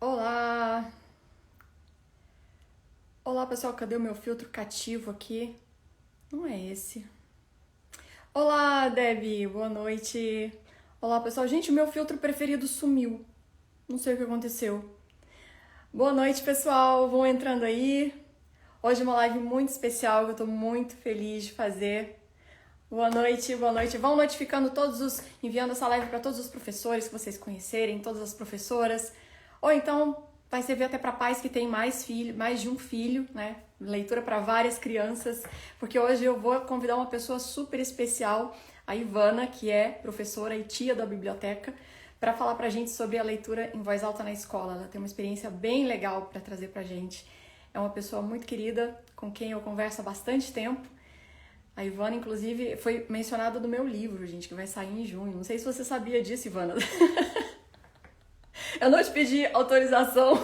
Olá! Olá, pessoal, cadê o meu filtro cativo aqui? Não é esse. Olá, Debbie, boa noite. Olá, pessoal. Gente, o meu filtro preferido sumiu. Não sei o que aconteceu. Boa noite, pessoal. Vão entrando aí. Hoje é uma live muito especial que eu tô muito feliz de fazer. Boa noite, boa noite. Vão notificando enviando essa live para todos os professores que vocês conhecerem, todas as professoras. Ou então vai servir até para pais que têm mais de um filho, né? Leitura para várias crianças, porque hoje eu vou convidar uma pessoa super especial, a Ivana, que é professora e tia da biblioteca, para falar pra gente sobre a leitura em voz alta na escola. Ela tem uma experiência bem legal para trazer pra gente. É uma pessoa muito querida, com quem eu converso há bastante tempo. A Ivana, inclusive, foi mencionada no meu livro, gente, que vai sair em junho. Não sei se você sabia disso, Ivana. Eu não te pedi autorização,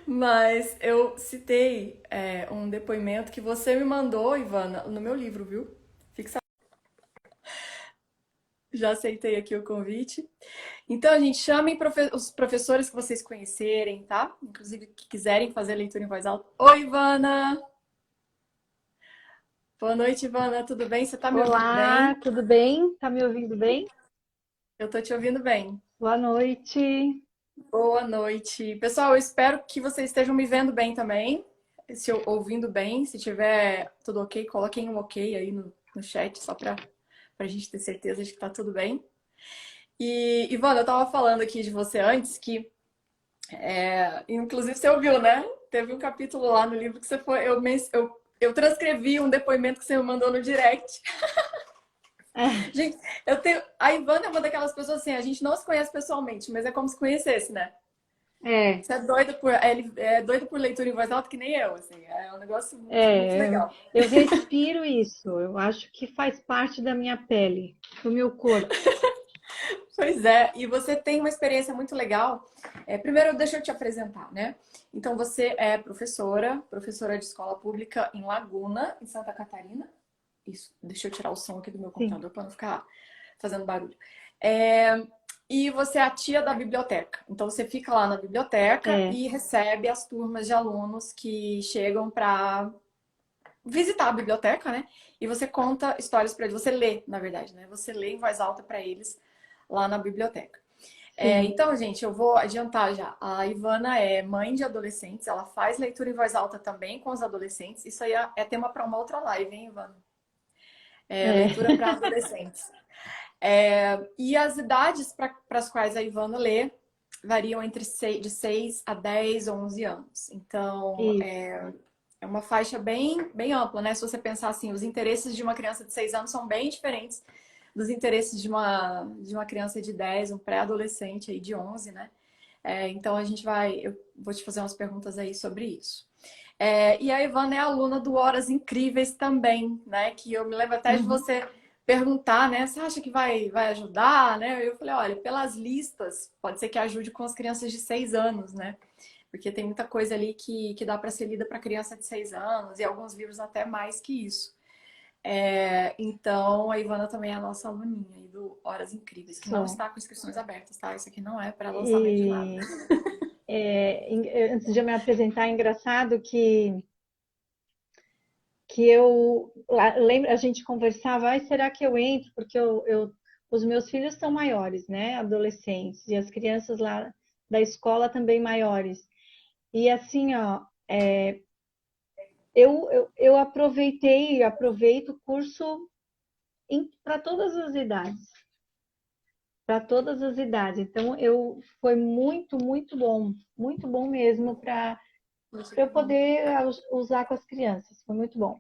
mas eu citei um depoimento que você me mandou, Ivana, no meu livro, viu? Fixa. Já aceitei aqui o convite. Então, gente, chamem os professores que vocês conhecerem, tá? Inclusive, que quiserem fazer leitura em voz alta. Oi, Ivana! Boa noite, Ivana. Tudo bem? Você tá me ouvindo Olá, bem? tudo bem? Tá me ouvindo bem? Eu tô te ouvindo bem. Boa noite. Boa noite. Pessoal, eu espero que vocês estejam me vendo bem também. Se ouvindo bem, se tiver tudo ok, coloquem um ok aí no chat, só pra gente ter certeza de que tá tudo bem. E, Ivana, eu tava falando aqui de você antes que, inclusive você ouviu, né? Teve um capítulo lá no livro que você foi, eu transcrevi um depoimento que você me mandou no direct. Gente, a Ivana é uma daquelas pessoas assim, a gente não se conhece pessoalmente, mas é como se conhecesse, né? É, Você é doido por leitura em voz alta que nem eu, assim. É um negócio muito, muito é, eu, legal. eu respiro isso. Eu acho que faz parte da minha pele, do meu corpo. Pois é, e você tem uma experiência muito legal. Primeiro, deixa eu te apresentar, né? Então, você é professora de escola pública em Laguna, em Santa Catarina. Isso, deixa eu tirar o som aqui do meu Sim, computador para não ficar fazendo barulho. É, e você é a tia da biblioteca. Então, você fica lá na biblioteca é, e recebe as turmas de alunos que chegam para visitar a biblioteca, né? E você conta histórias para eles. Você lê, na verdade, né? Você lê em voz alta para eles lá na biblioteca. sim. Então, gente, eu vou adiantar já. A Ivana é mãe de adolescentes, ela faz leitura em voz alta também com os adolescentes. Isso aí é tema para uma outra live, hein, Ivana? É. Leitura para adolescentes. E as idades para as quais a Ivana lê variam de 6 a 10, 11 anos. Então, Isso. é uma faixa bem, bem ampla, né? Se você pensar assim, os interesses de uma criança de 6 anos são bem diferentes dos interesses de uma criança de 10, um pré-adolescente aí de 11, né? Então eu vou te fazer umas perguntas aí sobre isso. E a Ivana é aluna do Horas Incríveis também, né? Que eu me lembro até de Uhum. você perguntar, né? Você acha que vai ajudar, né? Eu falei, olha, pelas listas, pode ser que ajude com as crianças de 6 anos, né? Porque tem muita coisa ali que dá para ser lida para criança de 6 anos e alguns livros até mais que isso. Então, a Ivana também é a nossa aluninha aí do Horas Incríveis, que não Só. está com inscrições abertas, tá? Isso aqui não é para lançamento de nada. E antes de eu me apresentar, é engraçado que lembro, a gente conversava, ai, será que eu entro? Porque os meus filhos são maiores, né? Adolescentes, e as crianças lá da escola também maiores. E assim, ó, eu aproveito o curso para todas as idades, para todas as idades. Então, foi muito bom mesmo para Poxa, eu que bom. poder usar com as crianças. Foi muito bom.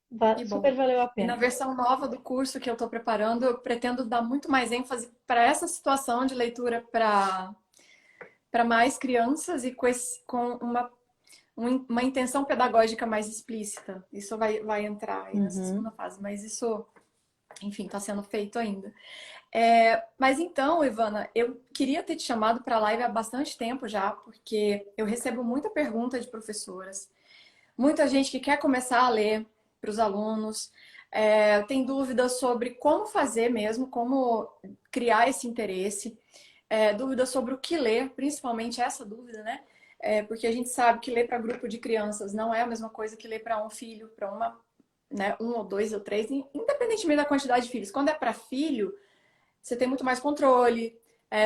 Que bom. Super valeu a E na pena. versão nova do curso que eu estou preparando, eu pretendo dar muito mais ênfase para essa situação de leitura para mais crianças e com uma intenção pedagógica mais explícita. Isso vai entrar aí nessa Uhum. segunda fase, mas isso, enfim, está sendo feito ainda. Mas então, Ivana, eu queria ter te chamado para a live há bastante tempo já, porque eu recebo muita pergunta de professoras, muita gente que quer começar a ler para os alunos, tem dúvidas sobre como fazer mesmo, como criar esse interesse. Dúvida sobre o que ler, principalmente essa dúvida, né? Porque a gente sabe que ler para grupo de crianças não é a mesma coisa que ler para um filho, para uma, né, um ou dois ou três, independentemente da quantidade de filhos. Quando é para filho, você tem muito mais controle,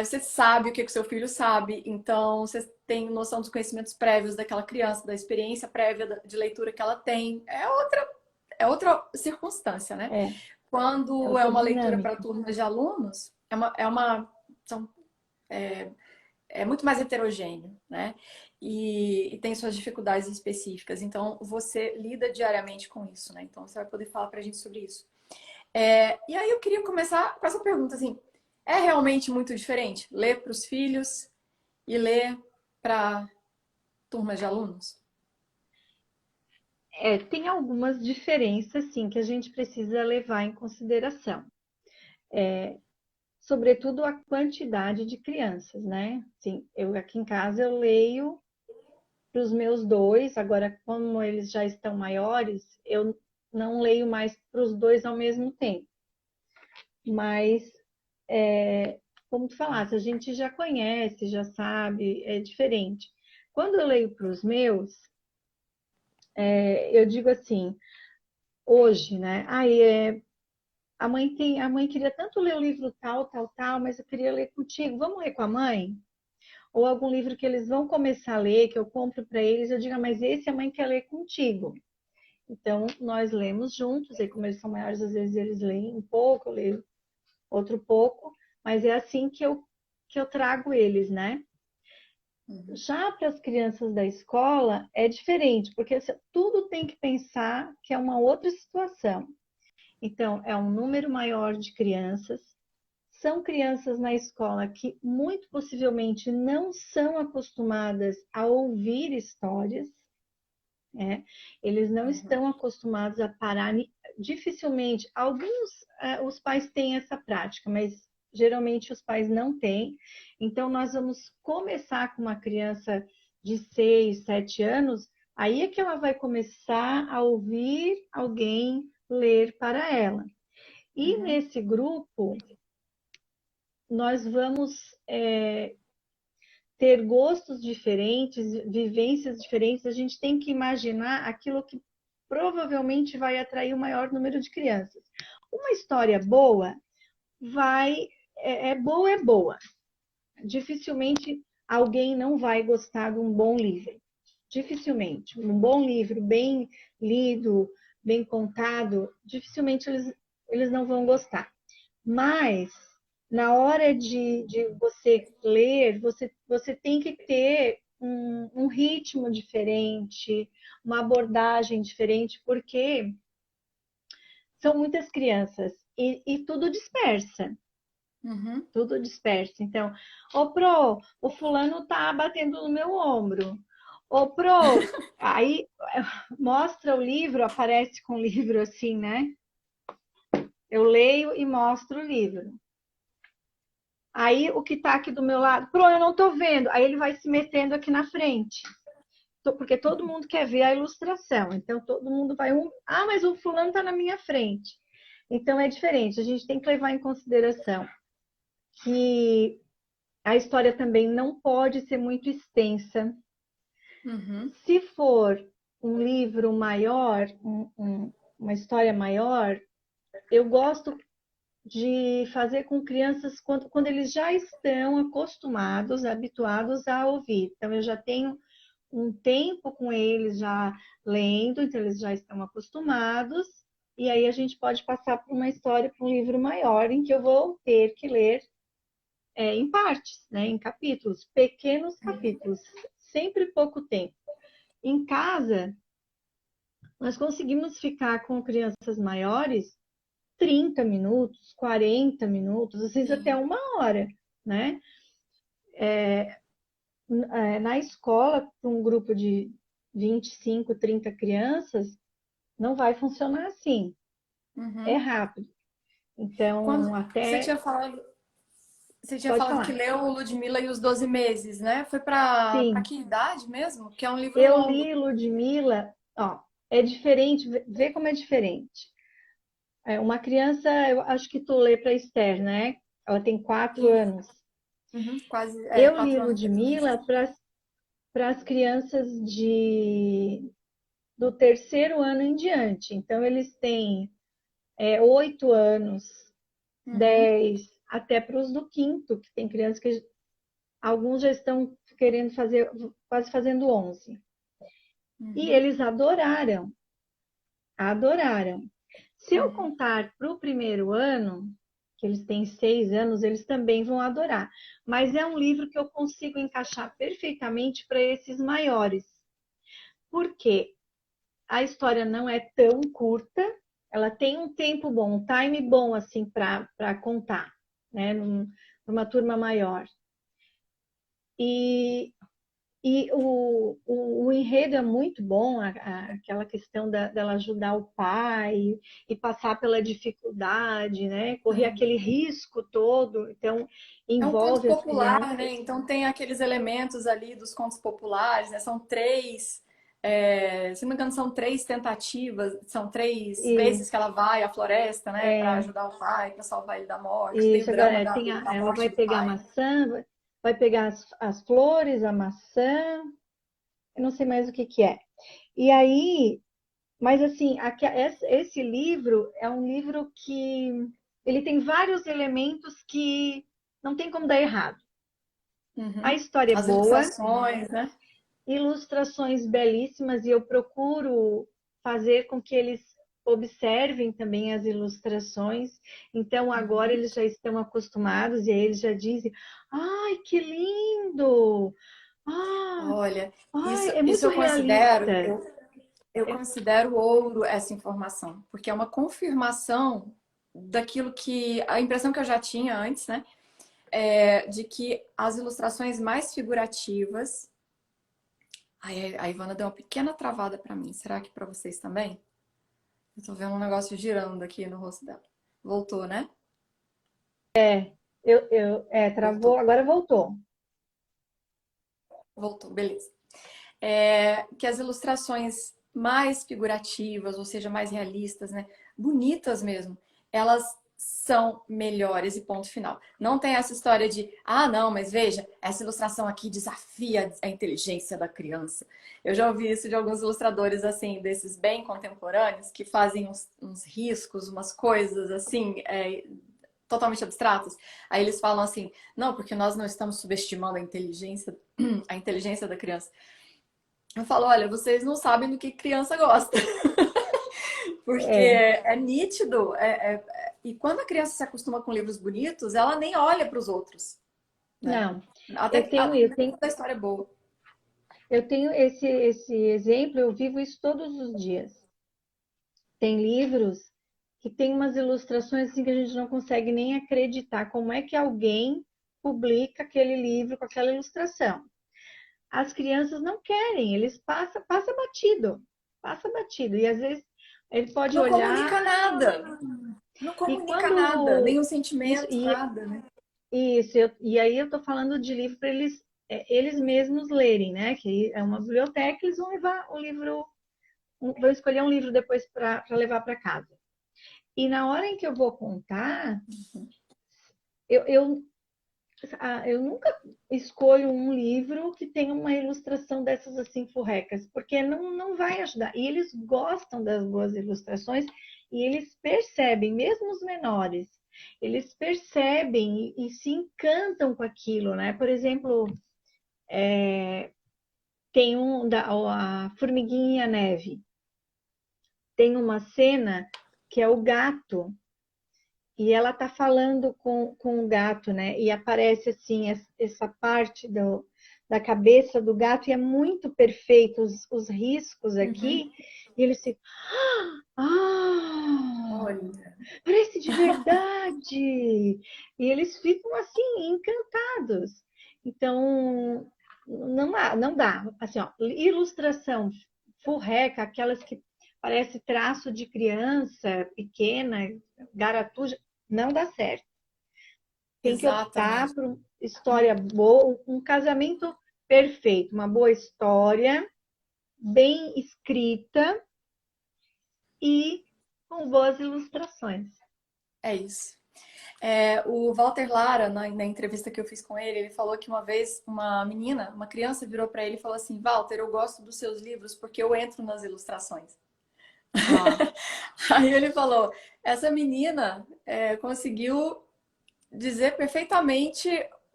você sabe o que o seu filho sabe, então você tem noção dos conhecimentos prévios daquela criança, da experiência prévia de leitura que ela tem. É outra circunstância, né? É, é Quando é outra uma leitura para dinâmica. turmas de alunos, são é muito mais heterogêneo, né? E tem suas dificuldades específicas. Então, você lida diariamente com isso, né? Então, você vai poder falar pra gente sobre isso. E aí, eu queria começar com essa pergunta, assim. É realmente muito diferente ler para os filhos e ler para turmas de alunos? Tem algumas diferenças, sim, que a gente precisa levar em consideração. Sobretudo a quantidade de crianças, né? Sim, eu aqui em casa eu leio para os meus dois, agora como eles já estão maiores, eu não leio mais para os dois ao mesmo tempo. Mas, como tu falaste, a gente já conhece, já sabe, é diferente. Quando eu leio para os meus, eu digo assim, hoje, né? A mãe queria tanto ler o livro tal, tal, tal, mas eu queria ler contigo. Vamos ler com a mãe? Ou algum livro que eles vão começar a ler, que eu compro para eles, eu digo, mas esse a mãe quer ler contigo. Então, nós lemos juntos, e como eles são maiores, às vezes eles leem um pouco, eu leio outro pouco, mas é assim que eu trago eles, né? Uhum. Já para as crianças da escola é diferente, porque assim, tudo tem que pensar que é uma outra situação. Então, é um número maior de crianças, são crianças na escola que muito possivelmente não são acostumadas a ouvir histórias, né? Eles não Uhum. estão acostumados a parar. Dificilmente, alguns os pais têm essa prática, mas geralmente os pais não têm. Então, nós vamos começar com uma criança de 6, 7 anos, aí é que ela vai começar a ouvir alguém ler para ela. E Uhum. nesse grupo, nós vamos ter gostos diferentes, vivências diferentes. A gente tem que imaginar aquilo que provavelmente vai atrair o maior número de crianças. Uma história boa boa, é boa. Dificilmente alguém não vai gostar de um bom livro. Dificilmente. Um bom livro, bem lido, bem contado, dificilmente eles não vão gostar. Mas na hora de você ler, você tem que ter um ritmo diferente, uma abordagem diferente, porque são muitas crianças e tudo dispersa. Uhum. Tudo dispersa. Então, ô Pro, o fulano tá batendo no meu ombro. Ô Pro, aí mostra o livro, aparece com o livro assim, né? Eu leio e mostro o livro. Aí o que está aqui do meu lado, Pro, eu não estou vendo. Aí ele vai se metendo aqui na frente. Porque todo mundo quer ver a ilustração. Então todo mundo vai mas o fulano está na minha frente. Então é diferente. A gente tem que levar em consideração que a história também não pode ser muito extensa. Uhum. Se for um livro maior, uma história maior, eu gosto de fazer com crianças quando eles já estão acostumados, habituados a ouvir. Então, eu já tenho um tempo com eles já lendo, então eles já estão acostumados, e aí a gente pode passar por uma história, para um livro maior, em que eu vou ter que ler em partes, né, em capítulos, pequenos capítulos, sempre pouco tempo. Em casa, nós conseguimos ficar com crianças maiores 30 minutos, 40 minutos, às vezes até Sim. uma hora, né? Na escola, para um grupo de 25, 30 crianças, não vai funcionar assim. É Uhum. rápido. Quando Então, você até tinha falado, você tinha pode falado que falar. leu o Ludmilla e os 12 meses, né? Foi para Sim, que idade mesmo? Que é um livro eu longo. li Ludmilla, ó, é diferente, vê como é diferente. Uma criança, eu acho que tu lê para Esther, né? Ela tem 4 Sim. anos. Uhum, quase Eu li 4 anos depois. Ludmilla para as crianças do terceiro ano em diante. Então, eles têm 8 anos, Uhum, 10, até para os do quinto, que tem crianças que alguns já estão querendo fazer, quase fazendo 11. E uhum, eles adoraram, adoraram. Se eu uhum. contar para o primeiro ano, que eles têm 6 anos, eles também vão adorar. Mas é um livro que eu consigo encaixar perfeitamente para esses maiores. Porque a história não é tão curta, ela tem um tempo bom, um time bom assim para contar, né? Numa turma maior. E, o enredo é muito bom, aquela questão dela ajudar o pai e passar pela dificuldade, né? Correr aquele risco todo, então É um conto envolve as popular, né? crianças. Então tem aqueles elementos ali dos contos populares, né? São três, se não me engano, são três tentativas, são três E, vezes que ela vai à floresta, né? Para é, ajudar o pai, para salvar ele da morte. Tem o Isso, agora drama da, tem da ela morte vai do pegar a pai. maçã, vai pegar as flores, a maçã, eu não sei mais o que que é. E aí, mas assim, esse livro é um livro que ele tem vários elementos que não tem como dar errado. A Uhum. história é As boa, ilustrações, né? ilustrações belíssimas, e eu procuro fazer com que eles observem também as ilustrações. Então, agora Uhum. eles já estão acostumados e aí eles já dizem: ai, que lindo! Ah, Olha, ai, isso, é isso muito eu considero, realista. eu considero ouro essa informação, porque é uma confirmação daquilo que, a impressão que eu já tinha antes, né? De que as ilustrações mais figurativas. Ai, a Ivana deu uma pequena travada pra mim. Será que pra vocês também? Eu tô vendo um negócio girando aqui no rosto dela. Voltou, né? Travou, Voltou. agora voltou. Voltou, beleza. Que as ilustrações mais figurativas, ou seja, mais realistas, né? Bonitas mesmo, elas são melhores e ponto final. Não tem essa história de, ah, não, mas veja, essa ilustração aqui desafia a inteligência da criança. Eu já ouvi isso de alguns ilustradores, assim, desses bem contemporâneos, que fazem uns riscos, umas coisas, assim, totalmente abstratas. Aí eles falam assim, não, porque nós não estamos subestimando a inteligência da criança. Eu falo, olha, vocês não sabem do que criança gosta, porque É, é nítido. E quando a criança se acostuma com livros bonitos, ela nem olha para os outros, né? não, Até eu tenho, quando a história é boa. eu tenho esse exemplo, eu vivo isso todos os dias. Tem livros que tem umas ilustrações assim que a gente não consegue nem acreditar como é que alguém publica aquele livro com aquela ilustração. As crianças não querem, eles passa batido. E às vezes ele pode Não olhar comunica nada. Não e comunica nada, quando nenhum isso sentimento, e nada, né? e aí eu tô falando de livro para eles mesmos lerem, né? Que é uma biblioteca, eles vão levar o livro, vão escolher um livro depois para levar para casa. E na hora em que eu vou contar, eu, eu, eu nunca escolho um livro que tenha uma ilustração dessas assim furrecas, porque não vai ajudar. E eles gostam das boas ilustrações e eles percebem, mesmo os menores, eles percebem e se encantam com aquilo, né? Por exemplo, tem a Formiguinha e a Neve. Tem uma cena que é o gato e ela tá falando com o gato, né? E aparece assim essa parte da cabeça do gato e é muito perfeito os riscos Uhum. aqui. E eles ficam, ah, Olha, parece de verdade. E eles ficam assim encantados. Então não dá. Assim, ó, ilustração furreca, aquelas que parece traço de criança pequena, garatuja, não dá certo. Tem que optar exatamente. por uma história boa, um casamento perfeito, uma boa história, bem escrita e com boas ilustrações. É isso. O Walter Lara, na entrevista que eu fiz com ele falou que uma vez uma menina, uma criança virou para ele e falou assim: Walter, eu gosto dos seus livros porque eu entro nas ilustrações. Ó, Aí ele falou: essa menina conseguiu dizer perfeitamente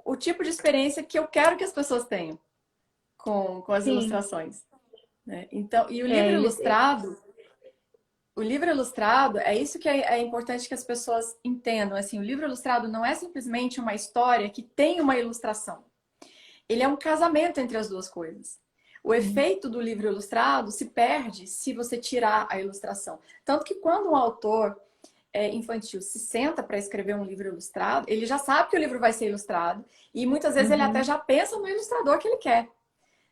o tipo de experiência que eu quero que as pessoas tenham com as sim, ilustrações, né? Então, e eles, o livro ilustrado é isso que é importante que as pessoas entendam. Assim, o livro ilustrado não é simplesmente uma história que tem uma ilustração. Ele é um casamento entre as duas coisas. O efeito do livro ilustrado se perde se você tirar a ilustração. Tanto que quando um autor infantil se senta para escrever um livro ilustrado, ele já sabe que o livro vai ser ilustrado e muitas vezes ele até uhum, já pensa no ilustrador que ele quer,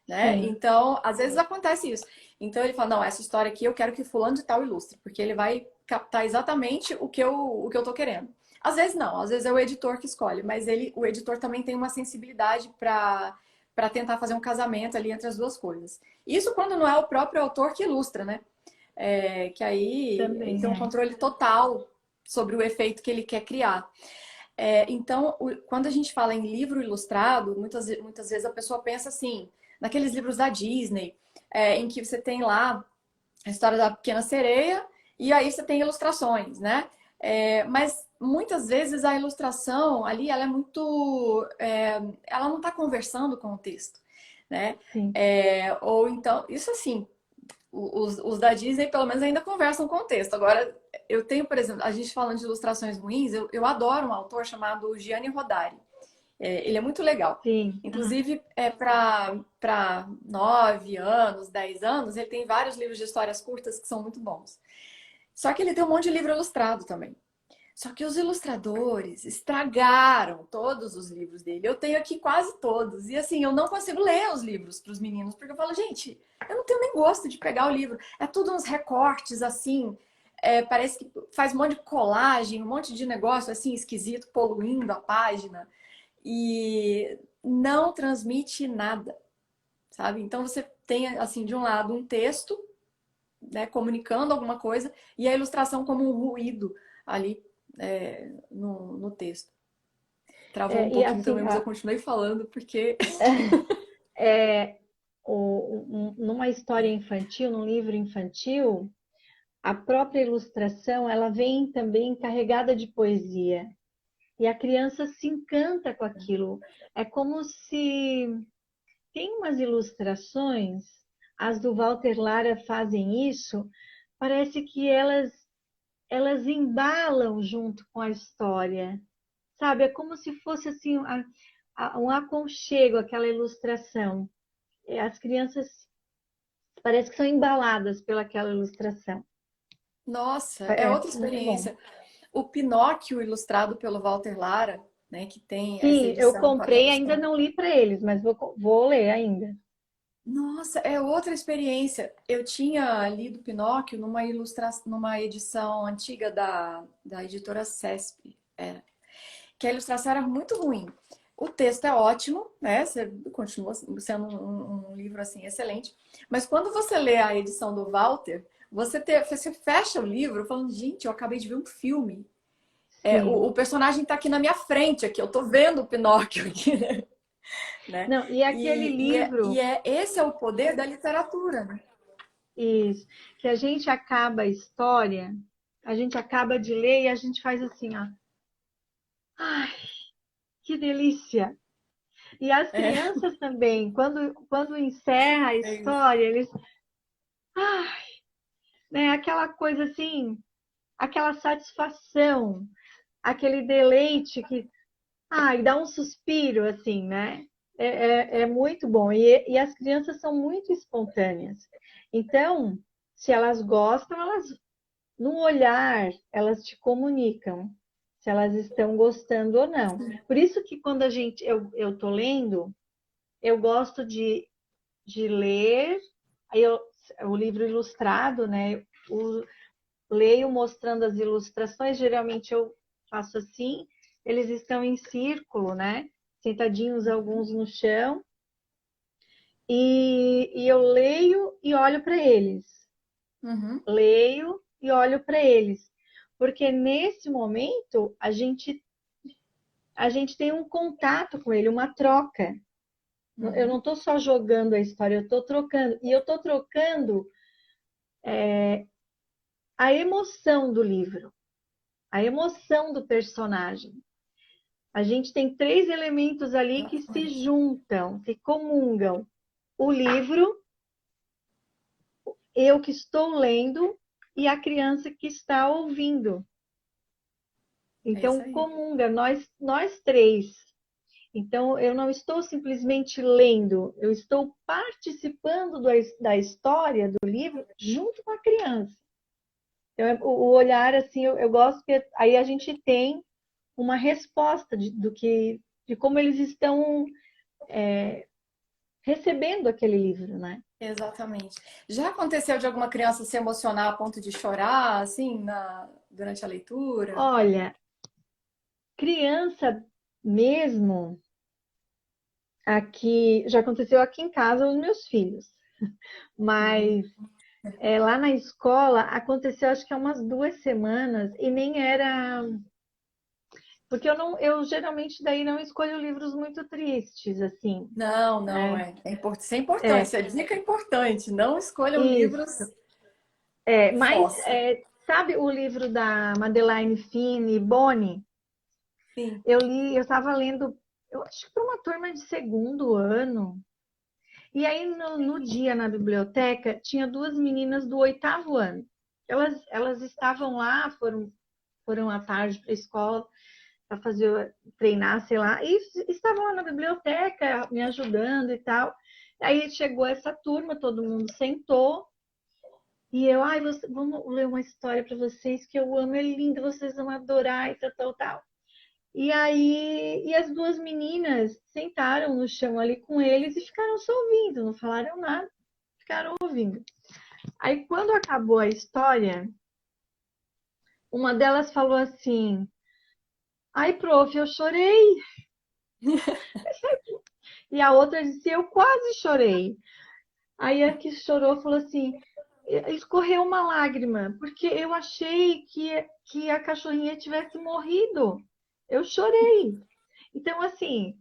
né? sim, Então, às vezes acontece isso. Então ele fala, não, essa história aqui eu quero que fulano de tal ilustre, porque ele vai captar exatamente o que eu tô querendo. Às vezes não, às vezes é o editor que escolhe, mas o editor também tem uma sensibilidade para tentar fazer um casamento ali entre as duas coisas. Isso quando não é o próprio autor que ilustra, né? Que aí ele também tem um é. controle total sobre o efeito que ele quer criar. Então, quando a gente fala em livro ilustrado, muitas vezes a pessoa pensa assim, naqueles livros da Disney, em que você tem lá a história da Pequena Sereia e aí você tem ilustrações, né? Mas muitas vezes a ilustração ali, ela é muito. Ela não está conversando com o texto, né? Sim. Ou então, isso assim, os da Disney, pelo menos, ainda conversam com o texto. Agora, eu tenho, por exemplo, a gente falando de ilustrações ruins, eu adoro um autor chamado Gianni Rodari. Ele é muito legal. Sim. Inclusive, para 9 anos, 10 anos, ele tem vários livros de histórias curtas que são muito bons. Só que ele tem um monte de livro ilustrado também. Só que os ilustradores estragaram todos os livros dele. Eu tenho aqui quase todos. E assim, eu não consigo ler os livros para os meninos, porque eu falo, gente, eu não tenho nem gosto de pegar o livro. É tudo uns recortes assim. Parece que faz um monte de colagem, um monte de negócio assim esquisito, poluindo a página. E não transmite nada, sabe? Então você tem, assim, de um lado um texto, né, comunicando alguma coisa, e a ilustração como um ruído ali no texto. Travou um E pouquinho assim, também, mas eu continuei falando porque. é, numa história infantil, num livro infantil, a própria ilustração, ela vem também carregada de poesia. E a criança se encanta com aquilo. É como se tem umas ilustrações, as do Walter Lara fazem isso, parece que elas embalam junto com a história, sabe? É como se fosse assim um aconchego, aquela ilustração. As crianças parece que são embaladas pelaquela ilustração. Nossa, é É outra muito bom. experiência. O Pinóquio, ilustrado pelo Walter Lara, né, que tem essa Sim, eu edição com comprei, ainda aquelas. não li para eles, mas vou ler ainda. Nossa, é outra experiência. Eu tinha lido Pinóquio numa edição antiga da editora CESP, que a ilustração era muito ruim. O texto é ótimo, né? Você continua sendo um livro assim excelente. Mas quando você lê a edição do Walter, você fecha o livro falando, gente, eu acabei de ver um filme. Sim. O personagem está aqui na minha frente, aqui, eu tô vendo o Pinóquio aqui, né? Não, e aquele livro, Esse é o poder da literatura, né? isso, que a gente acaba a história, a gente acaba de ler e a gente faz assim, ó. Ai, que delícia! E as É, crianças também, quando encerra a é isso. história, eles, ai, né, aquela coisa assim, aquela satisfação, aquele deleite que, ai, dá um suspiro, assim, né? É muito bom. E as crianças são muito espontâneas. Então, se elas gostam, elas, no olhar, elas te comunicam se elas estão gostando ou não. Por isso que quando eu tô lendo, eu gosto de ler aí o livro ilustrado, né? O, leio mostrando as ilustrações, geralmente eu faço assim, eles estão em círculo, né? Sentadinhos alguns no chão, e eu leio e olho para eles. Uhum. Leio e olho para eles. Porque nesse momento a gente a gente tem um contato com ele, uma troca. Eu não Uhum. estou só jogando a história, eu estou trocando. E eu estou trocando a emoção do livro, a emoção do personagem. A gente tem três elementos ali que se Exatamente. juntam, que comungam. O livro, eu que estou lendo e a criança que está ouvindo. É isso Então, aí. comunga, nós três. Então, eu não estou simplesmente lendo, eu estou participando da história do livro junto com a criança. Então, o olhar, assim, eu gosto que aí a gente tem uma resposta de como eles estão recebendo aquele livro, né? Exatamente. Já aconteceu de alguma criança se emocionar a ponto de chorar, assim, durante a leitura? Olha, criança mesmo, aqui, já aconteceu aqui em casa os meus filhos, Uhum. mas lá na escola aconteceu acho que há umas 2 semanas e nem era. Porque eu geralmente daí não escolho livros muito tristes, assim, Não, não, né? isso é importante, É, isso é dica importante. Não escolham livros isso. Mas forte. sabe o livro da Madeline Finn Boni? Sim. Eu estava lendo, eu acho que para uma turma de segundo ano. E aí no dia na biblioteca tinha duas meninas do oitavo ano. Elas estavam lá, foram à tarde para a escola para fazer treinar, sei lá, e estavam lá na biblioteca me ajudando e tal. Aí chegou essa turma, todo mundo sentou e eu, vamos ler uma história para vocês que eu amo, é linda, vocês vão adorar e tal, tal, tal. E aí, e as duas meninas sentaram no chão ali com eles e ficaram só ouvindo, não falaram nada, ficaram ouvindo. Aí, quando acabou a história, uma delas falou assim: Ai, prof, eu chorei. E a outra disse: Eu quase chorei. Aí a que chorou falou assim: escorreu uma lágrima, porque eu achei que a cachorrinha tivesse morrido. Eu chorei. Então, assim,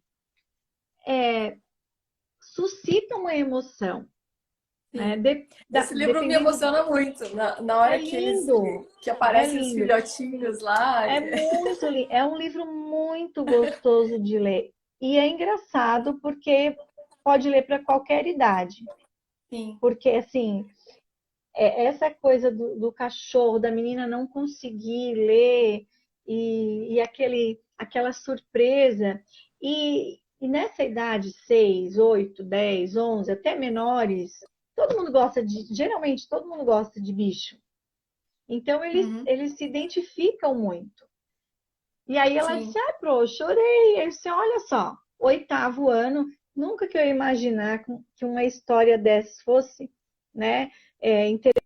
suscita uma emoção, né? Sim. Esse livro me Dependendo. emociona muito. Na É hora lindo, que é aparecem os lindo. filhotinhos lá. É muito lindo. É um livro muito gostoso de ler. E é engraçado porque pode ler para qualquer idade. Sim. Porque, assim, essa coisa do cachorro, da menina não conseguir ler e aquela surpresa. E nessa idade, 6, 8, 10, 11, até menores, todo mundo gosta geralmente todo mundo gosta de bicho. Então Uhum. eles se identificam muito. E aí ela disse, Sim. pro, eu chorei. Aí eu disse, olha só, oitavo ano, nunca que eu ia imaginar que uma história dessas fosse, né, interessante.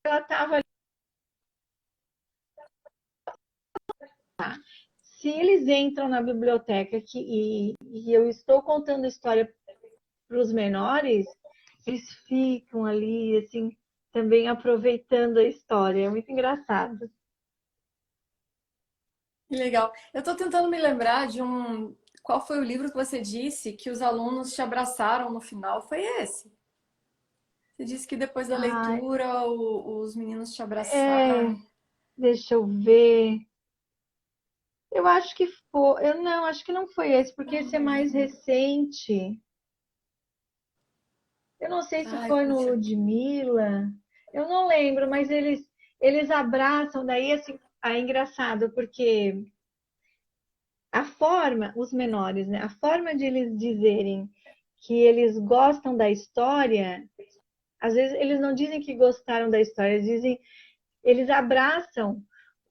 Ela estava ali. Se eles entram na biblioteca e eu estou contando a história para os menores, eles ficam ali, assim, também aproveitando a história. É muito engraçado. Que legal. Eu estou tentando me lembrar de um. Qual foi o livro que você disse que os alunos te abraçaram no final? Foi esse? Você disse que depois da Ah, leitura os meninos te é, abraçaram. deixa eu ver. Eu acho que foi. Eu não, acho que não foi esse, porque esse é mais recente. Eu não sei se Ai, foi no puxa. Ludmilla. Eu não lembro, mas eles abraçam, daí assim, é engraçado, porque a forma, os menores, né? A forma de eles dizerem que eles gostam da história, às vezes eles não dizem que gostaram da história, eles abraçam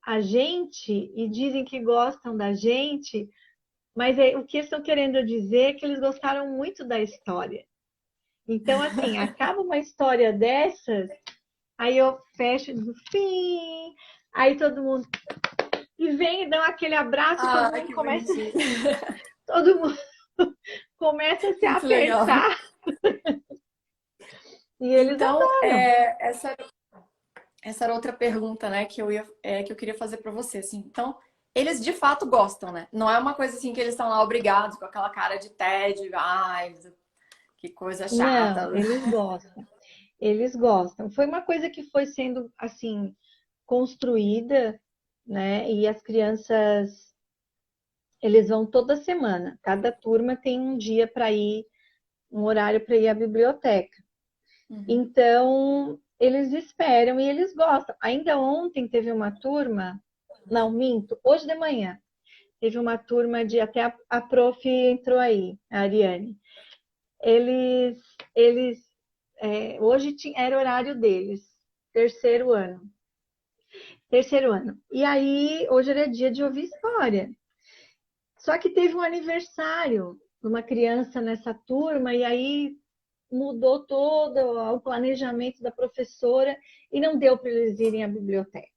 a gente e dizem que gostam da gente, mas o que eles estão querendo dizer é que eles gostaram muito da história. Então, assim, acaba uma história dessas, aí eu fecho do fim, aí todo mundo e vem e dá aquele abraço e Ah, que bonitinho. todo mundo começa a se Muito legal. apertar e eles Então, adoram. essa era outra pergunta, né, que eu queria fazer para você. Assim, então, Eles de fato gostam, né? Não é uma coisa assim que eles estão lá obrigados com aquela cara de tédio, ai, que coisa chata. Não, eles gostam. Eles gostam. Foi uma coisa que foi sendo assim construída, né? E as crianças, eles vão toda semana. Cada turma tem um dia para ir, um horário para ir à biblioteca. Uhum. Então, eles esperam e eles gostam. Ainda ontem teve uma turma, não, minto, hoje de manhã, teve uma turma de, até a prof entrou aí, a Ariane. Eles, hoje era horário deles, terceiro ano. Terceiro ano. E aí, hoje era dia de ouvir história. Só que teve um aniversário de uma criança nessa turma, e aí mudou todo o planejamento da professora e não deu para eles irem à biblioteca.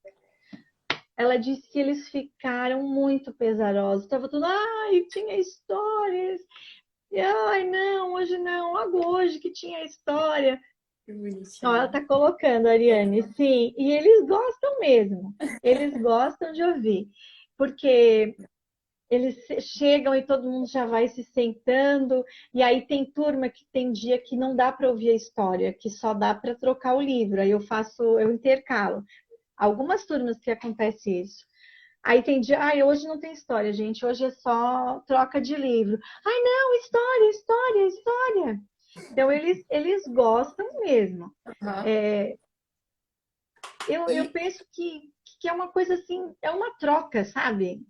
Ela disse que eles ficaram muito pesarosos. Estava tudo, ai, tinha histórias. E, ai, não, hoje não, logo hoje que tinha história. Que Ó, ela bonitinho. está colocando, Ariane, sim. E eles gostam mesmo. Eles gostam de ouvir. Porque eles chegam e todo mundo já vai se sentando, e aí tem turma que tem dia que não dá para ouvir a história, que só dá para trocar o livro. Aí eu intercalo. Algumas turmas que acontece isso. Aí tem dia, ai, hoje não tem história, gente, hoje é só troca de livro. Ai, não, história, história, história. Então eles gostam mesmo. Uhum. É, eu E penso que é uma coisa assim, é uma troca, sabe?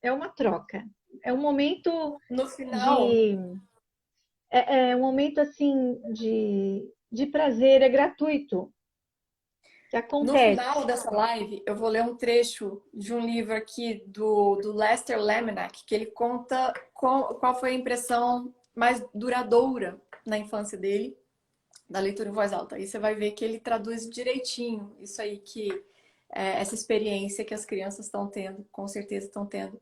É uma troca. É um momento no final, de um momento assim de prazer, é gratuito, que no acontece. final dessa live, eu vou ler um trecho de um livro aqui do Lester Laminack, que ele conta qual foi a impressão mais duradoura na infância dele da leitura em voz alta. Aí você vai ver que ele traduz direitinho isso aí essa experiência que as crianças estão tendo, com certeza estão tendo.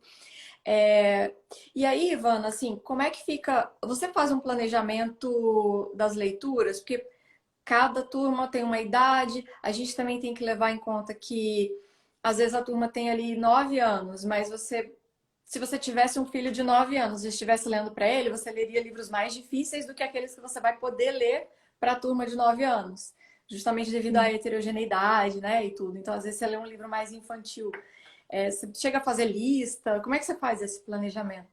E aí, Ivana, assim, como é que fica? Você faz um planejamento das leituras? Porque cada turma tem uma idade, a gente também tem que levar em conta que às vezes a turma tem ali 9 anos, mas se você tivesse um filho de 9 anos e estivesse lendo para ele, você leria livros mais difíceis do que aqueles que você vai poder ler para a turma de 9 anos, justamente devido à Sim. heterogeneidade, né, e tudo. Então, às vezes você lê um livro mais infantil. Você chega a fazer lista? Como é que você faz esse planejamento?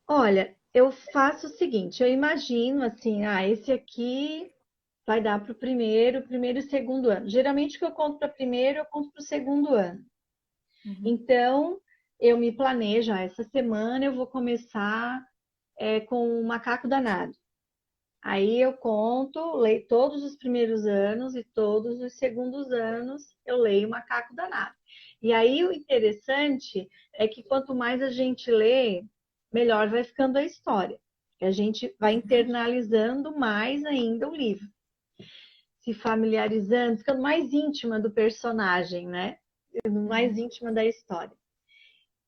Olha, eu faço o seguinte, eu imagino assim, esse aqui vai dar para o primeiro e segundo ano. Geralmente o que eu conto para primeiro, eu conto para o segundo ano. Uhum. Então, eu me planejo, essa semana eu vou começar com o Macaco Danado. Aí eu conto, leio todos os primeiros anos e todos os segundos anos eu leio Macaco Danado. E aí o interessante é que quanto mais a gente lê, melhor vai ficando a história. Que a gente vai Uhum. internalizando mais ainda o livro, se familiarizando, ficando mais íntima do personagem, né? Mais Uhum. íntima da história.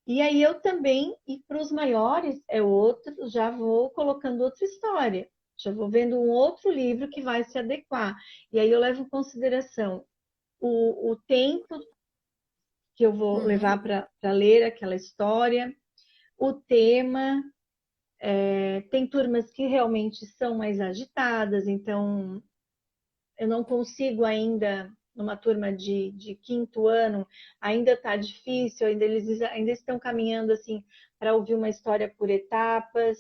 E aí eu também, e para os maiores é outro, já vou colocando outra história, já vou vendo um outro livro que vai se adequar. E aí eu levo em consideração o tempo que eu vou Uhum. levar para ler aquela história, o tema. Tem turmas que realmente são mais agitadas, então eu não consigo ainda, numa turma de quinto ano, ainda está difícil, eles ainda estão caminhando assim para ouvir uma história por etapas,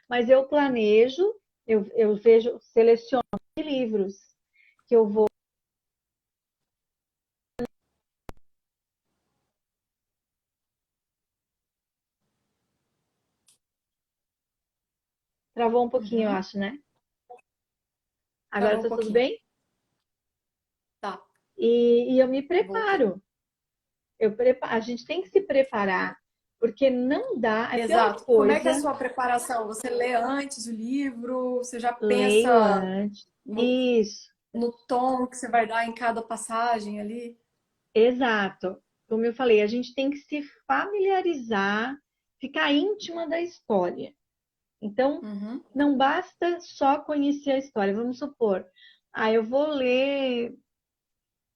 mas eu planejo, eu vejo, seleciono livros que eu vou. Travou um pouquinho, eu Uhum. acho, né? Agora Travou um está tudo pouquinho. bem? Tá. E eu me Voltou. preparo. A gente tem que se preparar, porque não dá, é a pior Exato. Como é que é a coisa, sua preparação? Você lê antes o livro? Você já leio pensa antes. no, Isso. no tom que você vai dar em cada passagem ali? Exato. Como eu falei, a gente tem que se familiarizar, ficar íntima da história. Então, Uhum. não basta só conhecer a história. Vamos supor, eu vou ler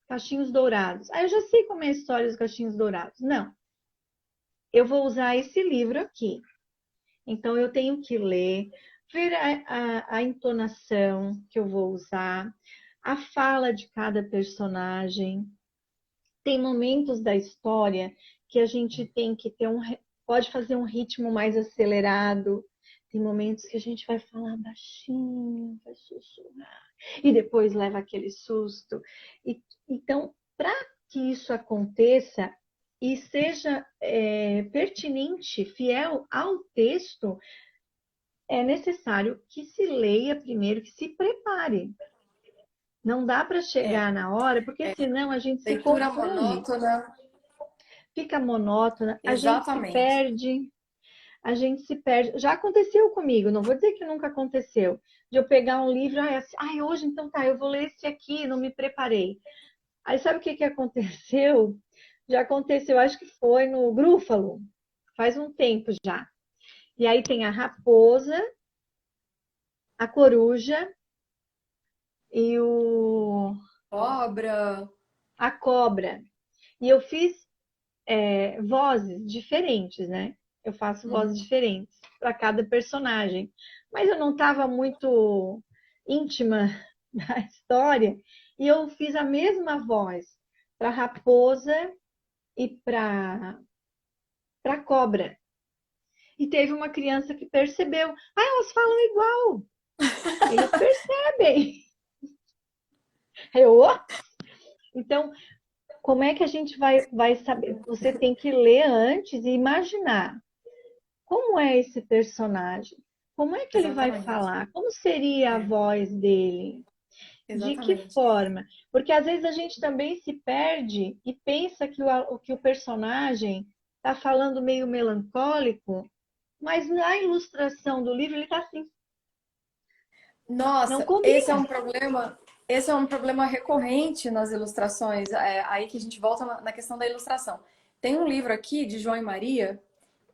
Cachinhos Dourados. Eu já sei como é a história dos Cachinhos Dourados. Não. eu vou usar esse livro aqui. Então, eu tenho que ler, ver a entonação que eu vou usar, a fala de cada personagem. Tem momentos da história que a gente tem que ter pode fazer um ritmo mais acelerado. Tem momentos que a gente vai falar baixinho, vai sussurrar, e depois leva aquele susto. Então, para que isso aconteça e seja pertinente, fiel ao texto, é necessário que se leia primeiro, que se prepare. Não dá para É, chegar na hora, porque é. senão a gente se Leitura confunde, monótona, fica monótona, exatamente. a gente se perde. Já aconteceu comigo, não vou dizer que nunca aconteceu, de eu pegar um livro, hoje então tá, eu vou ler esse aqui, não me preparei. Aí sabe o que que aconteceu? Já aconteceu, acho que foi no Grúfalo, faz um tempo já. E aí tem a raposa, a coruja e Obra. a cobra. E eu fiz vozes diferentes, né? Eu faço vozes Uhum. diferentes para cada personagem. Mas eu não estava muito íntima da história e eu fiz a mesma voz para raposa e para cobra. E teve uma criança que percebeu: ah, elas falam igual, eles percebem. Eu, "Oh!" Então, como é que a gente vai saber? Você tem que ler antes e imaginar. Como é esse personagem? Como é que ele vai Exatamente. falar? Como seria a É, voz dele? De que exatamente. forma? Porque às vezes a gente também se perde e pensa que o personagem está falando meio melancólico, mas na ilustração do livro ele está assim, não Nossa, combina. esse é um problema recorrente nas ilustrações, aí que a gente volta na questão da ilustração. Tem um livro aqui de João e Maria,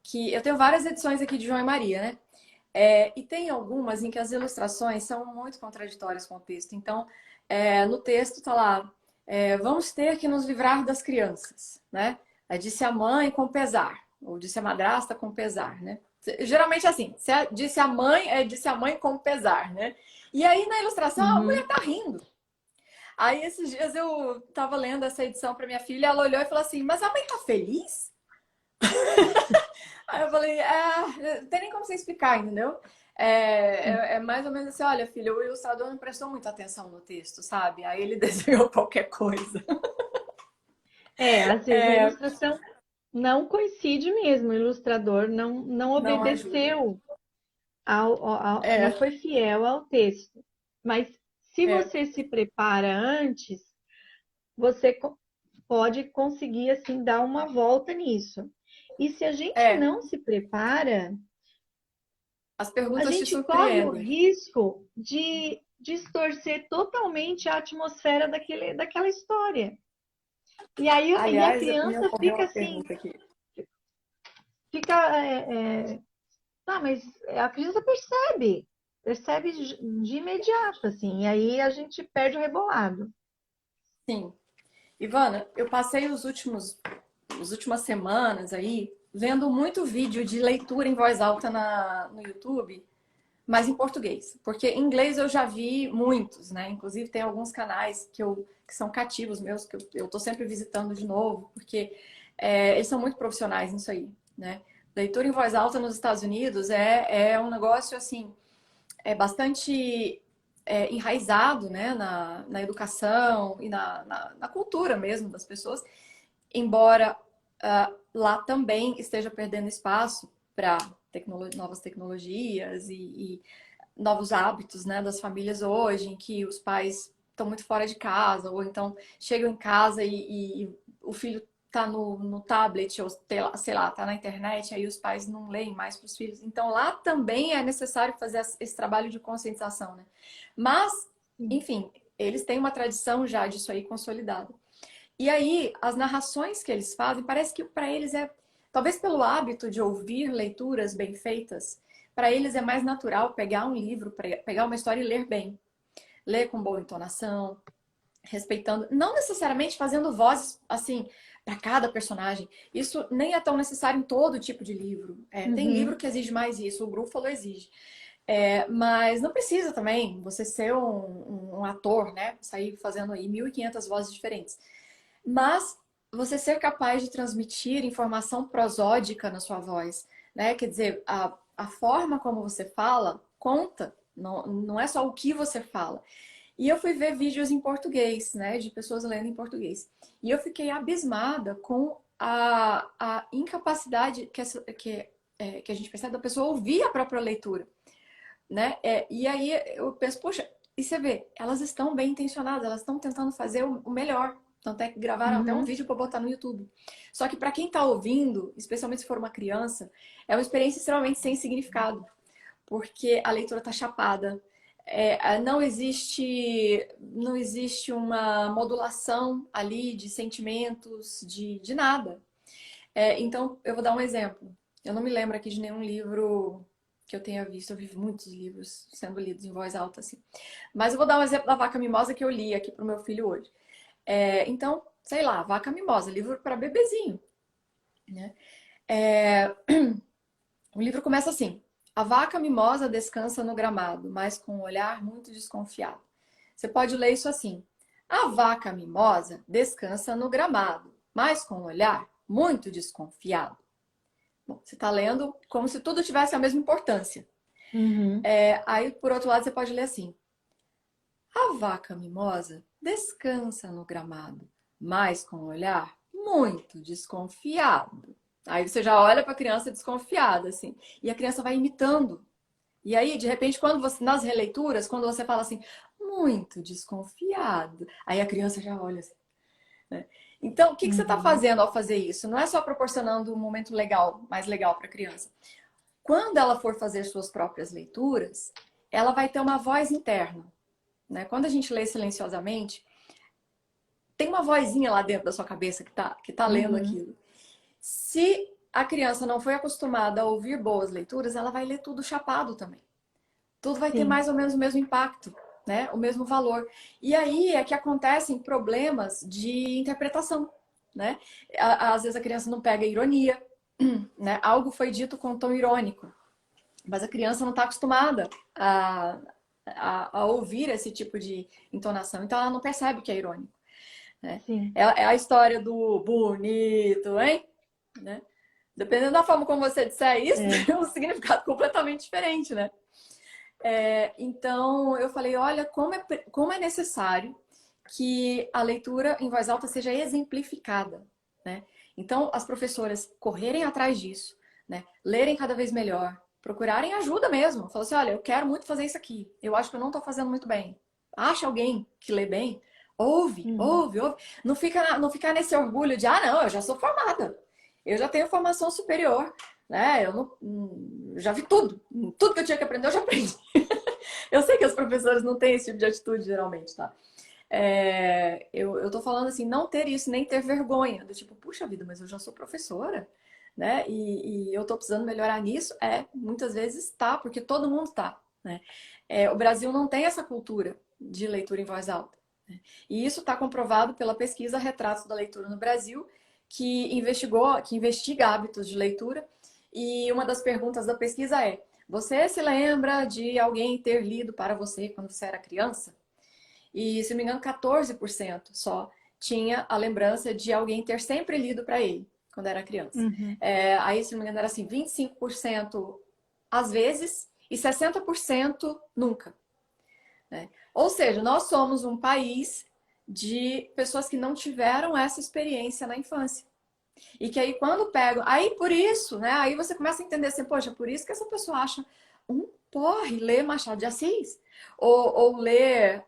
que eu tenho várias edições aqui de João e Maria, né? E tem algumas em que as ilustrações são muito contraditórias com o texto. Então, no texto tá lá, vamos ter que nos livrar das crianças, né? Disse a mãe com pesar, ou disse a madrasta com pesar, né? Geralmente é assim, se disse a mãe, disse a mãe com pesar, né? E aí na ilustração a mulher Uhum. tá rindo. Aí esses dias eu tava lendo essa edição para minha filha, ela olhou e falou assim: Mas a mãe tá feliz? Aí eu falei, não tem nem como você explicar, entendeu? É mais ou menos assim, olha, filha, o ilustrador não prestou muita atenção no texto, sabe? Aí ele desenhou qualquer coisa. Às vezes a É, ilustração não coincide mesmo, o ilustrador não não ajuda. obedeceu não É, foi fiel ao texto. Mas se é, você se prepara antes, você pode conseguir assim dar uma volta nisso. E se a gente é. não se prepara, As a perguntas te gente corre o surpreendem. risco de distorcer totalmente a atmosfera daquela história. E a Aliás, me criança ocorreu fica uma assim, pergunta aqui. fica tá, mas a criança percebe de imediato, assim, e aí a gente perde o rebolado. Sim. Ivana, eu passei as últimas semanas aí vendo muito vídeo de leitura em voz alta no YouTube, mas em português. Porque em inglês eu já vi muitos, né? Inclusive tem alguns canais que são cativos meus, que eu tô sempre visitando de novo, porque eles são muito profissionais nisso aí, né? Leitura em voz alta nos Estados Unidos é um negócio, assim, bastante enraizado, né? Na educação e na cultura mesmo das pessoas, embora lá também esteja perdendo espaço para novas tecnologias e novos hábitos, né, das famílias hoje, em que os pais estão muito fora de casa, ou então chegam em casa e o filho tá no tablet, ou sei lá, tá na internet, aí os pais não leem mais para os filhos. Então lá também é necessário fazer esse trabalho de conscientização, né? Mas, enfim, eles têm uma tradição já disso aí consolidada. E aí, as narrações que eles fazem, parece que para eles talvez pelo hábito de ouvir leituras bem feitas, para eles é mais natural pegar um livro, pegar uma história e ler bem. Ler com boa entonação, respeitando, não necessariamente fazendo vozes assim, para cada personagem. Isso nem é tão necessário em todo tipo de livro. Tem livro Uhum. que exige mais isso, o Grúfalo exige. Mas não precisa também você ser um ator, né? Sair fazendo aí 1.500 vozes diferentes. Mas você ser capaz de transmitir informação prosódica na sua voz, né? Quer dizer, a forma como você fala conta, não é só o que você fala. E eu fui ver vídeos em português, né? De pessoas lendo em português. E eu fiquei abismada com a incapacidade que a gente percebe da pessoa ouvir a própria leitura, né? E aí eu penso, poxa, e você vê, elas estão bem intencionadas, elas estão tentando fazer o melhor. Tanto é que gravaram até um Uhum. vídeo para botar no YouTube. Só que para quem está ouvindo, especialmente se for uma criança, é uma experiência extremamente sem significado, porque a leitura está chapada. Não existe uma modulação ali de sentimentos, de nada. Então, eu vou dar um exemplo. Eu não me lembro aqui de nenhum livro que eu tenha visto. Eu vi muitos livros sendo lidos em voz alta, assim. Mas eu vou dar um exemplo da Vaca Mimosa que eu li aqui pro meu filho hoje. Então, sei lá, Vaca Mimosa, livro para bebezinho, né? É, o livro começa assim: a vaca mimosa descansa no gramado, mas com um olhar muito desconfiado. Você pode ler isso assim: a vaca mimosa descansa no gramado, mas com um olhar muito desconfiado. Bom, você está lendo como se tudo tivesse a mesma importância. Uhum. Aí, por outro lado, você pode ler assim: a vaca mimosa descansa no gramado, mas com um olhar muito desconfiado. Aí você já olha para a criança desconfiada, assim, e a criança vai imitando. E aí, de repente, quando você, nas releituras, quando você fala assim, muito desconfiado, aí a criança já olha assim, né? Então, o que você está Uhum. fazendo ao fazer isso? Não é só proporcionando um momento legal, mais legal para a criança. Quando ela for fazer suas próprias leituras, ela vai ter uma voz interna, né? Quando a gente lê silenciosamente, tem uma vozinha lá dentro da sua cabeça que tá lendo Uhum. aquilo. Se a criança não foi acostumada a ouvir boas leituras, ela vai ler tudo chapado também. Tudo vai ter Sim. mais ou menos o mesmo impacto, né? O mesmo valor. E aí é que acontecem problemas de interpretação, né? Às vezes a criança não pega ironia, né? Algo foi dito com um tom irônico, mas a criança não está acostumada a ouvir esse tipo de entonação, então ela não percebe que é irônico, né? Sim. É a história do bonito, hein? Né? Dependendo da forma como você disser isso, É. tem um significado completamente diferente, né? Então eu falei, olha, como é necessário que a leitura em voz alta seja exemplificada, né? Então as professoras correrem atrás disso, né? Lerem cada vez melhor, procurarem ajuda mesmo. Falar assim, olha, eu quero muito fazer isso aqui. Eu acho que eu não estou fazendo muito bem. Acha alguém que lê bem? Ouve, Uhum. ouve, ouve. Não fica nesse orgulho de, não, eu já sou formada. Eu já tenho formação superior, né? Eu não, já vi tudo. Tudo que eu tinha que aprender, eu já aprendi. Eu sei que os professores não têm esse tipo de atitude, geralmente, tá? Eu tô falando assim, não ter isso, nem ter vergonha. Do tipo, puxa vida, mas eu já sou professora, né? E eu tô precisando melhorar nisso. Muitas vezes tá, porque todo mundo tá, né? O Brasil não tem essa cultura de leitura em voz alta, né? E isso está comprovado pela pesquisa Retratos da Leitura no Brasil, que investiga hábitos de leitura. E uma das perguntas da pesquisa é: você se lembra de alguém ter lido para você quando você era criança? E, se não me engano, 14% só tinha a lembrança de alguém ter sempre lido para ele quando era criança. Uhum. Aí, se não me engano, era assim, 25% às vezes e 60% nunca, né? Ou seja, nós somos um país de pessoas que não tiveram essa experiência na infância. E que aí quando pegam, aí por isso, né? Aí você começa a entender assim, poxa, por isso que essa pessoa acha um porre ler Machado de Assis. Ou ler.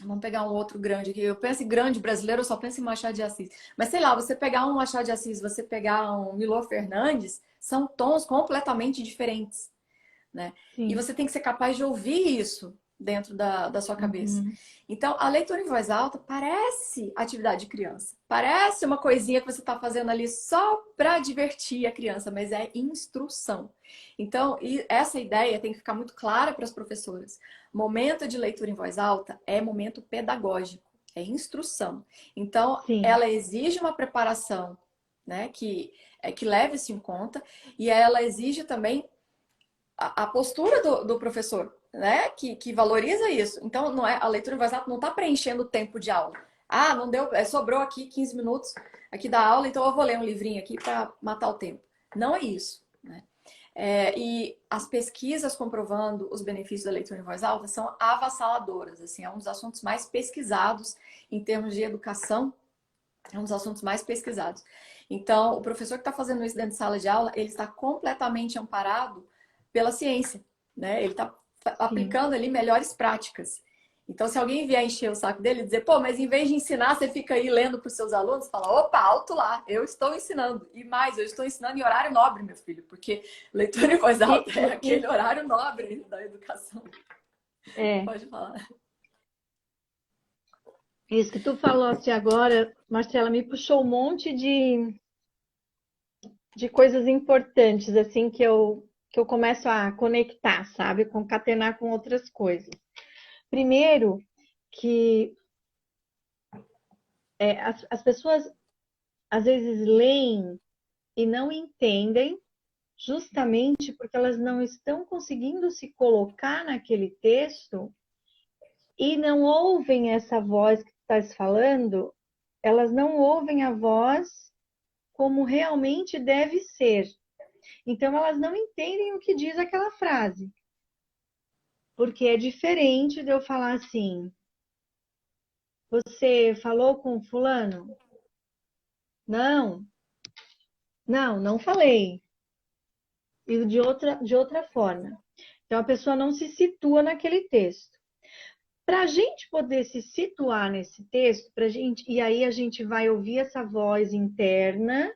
Vamos pegar um outro grande aqui. Eu penso em grande brasileiro, eu só penso em Machado de Assis. Mas sei lá, você pegar um Machado de Assis, você pegar um Milor Fernandes, são tons completamente diferentes, né? E Sim. você tem que ser capaz de ouvir isso dentro da sua cabeça. Uhum. Então, a leitura em voz alta parece atividade de criança. Parece uma coisinha que você está fazendo ali só para divertir a criança, mas é instrução. Então, essa ideia tem que ficar muito clara para as professoras. Momento de leitura em voz alta é momento pedagógico. é instrução. Então, Sim, ela exige uma preparação, né, que leve isso em conta, e ela exige também a postura do professor, né, que valoriza isso. Então, não é, a leitura em voz alta não está preenchendo o tempo de aula. Ah, não deu, sobrou aqui 15 minutos aqui da aula, então eu vou ler um livrinho aqui para matar o tempo. Não é isso, né? E as pesquisas comprovando os benefícios da leitura em voz alta são avassaladoras. Assim, é um dos assuntos mais pesquisados em termos de educação, é um dos assuntos mais pesquisados. Então, o professor que está fazendo isso dentro de sala de aula, ele está completamente amparado pela ciência, né? Ele está sim. aplicando ali melhores práticas. Então, se alguém vier encher o saco dele e dizer, pô, mas em vez de ensinar, você fica aí lendo para os seus alunos, fala, opa, alto lá, eu estou ensinando. E mais, eu estou ensinando em horário nobre, meu filho, porque leitura em voz E, alta é aquele isso, horário nobre da educação. é, Pode falar. isso que tu falaste agora, Marcela, me puxou um monte de coisas importantes, assim, que eu começo a conectar, sabe? Concatenar com outras coisas. Primeiro, que as pessoas às vezes leem e não entendem, justamente porque elas não estão conseguindo se colocar naquele texto e não ouvem essa voz que tu estás falando, elas não ouvem a voz como realmente deve ser. Então, elas não entendem o que diz aquela frase. Porque é diferente de eu falar assim: você falou com fulano? Não, não falei. E de outra forma. Então, a pessoa não se situa naquele texto. Para a gente poder se situar nesse texto, pra gente, e aí a gente vai ouvir essa voz interna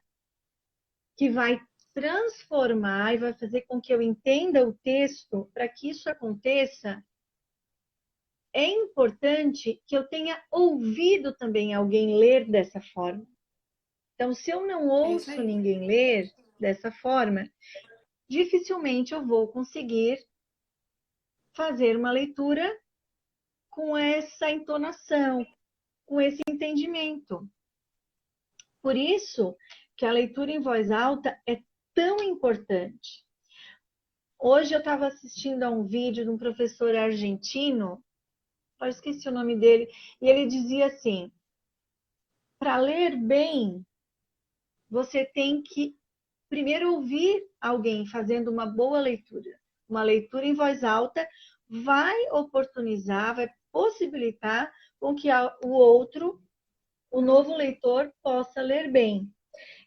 que vai transformar e vai fazer com que eu entenda o texto. Para que isso aconteça, é importante que eu tenha ouvido também alguém ler dessa forma. Então, se eu não É isso ouço aí. ninguém ler dessa forma, dificilmente eu vou conseguir fazer uma leitura com essa entonação, com esse entendimento. Por isso que a leitura em voz alta é tão importante. Hoje eu estava assistindo a um vídeo de um professor argentino, eu esqueci o nome dele, e ele dizia assim: para ler bem, você tem que primeiro ouvir alguém fazendo uma boa leitura. Uma leitura em voz alta vai oportunizar, vai possibilitar com que o outro, o novo leitor, possa ler bem.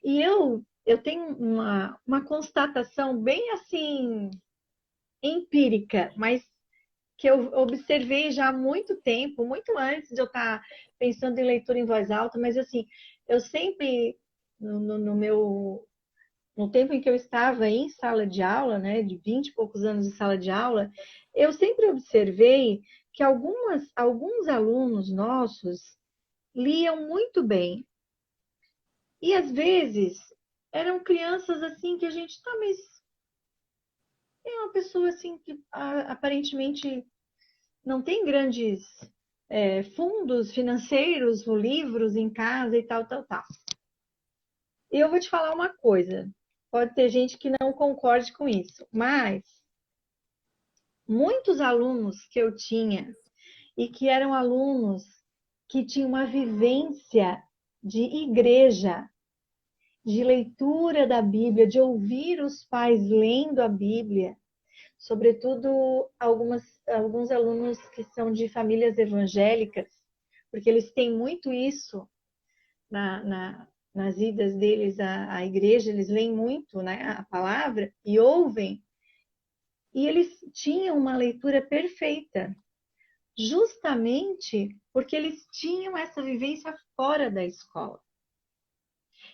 E eu tenho uma constatação bem assim empírica, mas que eu observei já há muito tempo, muito antes de eu estar pensando em leitura em voz alta, mas assim, eu sempre, no meu no tempo em que eu estava em sala de aula, né, de 20 e poucos anos de sala de aula, eu sempre observei que alguns alunos nossos liam muito bem. E às vezes eram crianças assim que a gente, tá, mas é uma pessoa assim que aparentemente não tem grandes fundos financeiros, livros em casa e tal, tal, tal. E eu vou te falar uma coisa, pode ter gente que não concorde com isso, mas muitos alunos que eu tinha e que eram alunos que tinham uma vivência de igreja, de leitura da Bíblia, de ouvir os pais lendo a Bíblia, sobretudo alguns alunos que são de famílias evangélicas, porque eles têm muito isso nas idas deles à igreja, eles leem muito, né, a palavra e ouvem, e eles tinham uma leitura perfeita, justamente porque eles tinham essa vivência fora da escola.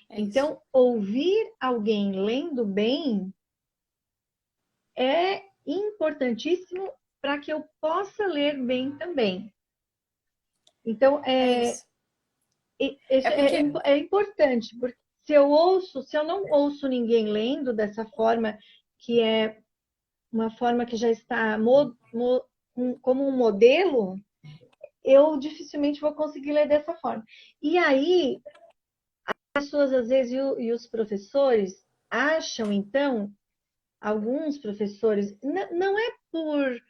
É isso. Então, ouvir alguém lendo bem é importantíssimo para que eu possa ler bem também. Então, É isso. É isso porque é importante, porque se eu não ouço ninguém lendo dessa forma, que é uma forma que já está como um modelo, eu dificilmente vou conseguir ler dessa forma. E aí, as pessoas, às vezes, e os professores acham, então, alguns professores, não é por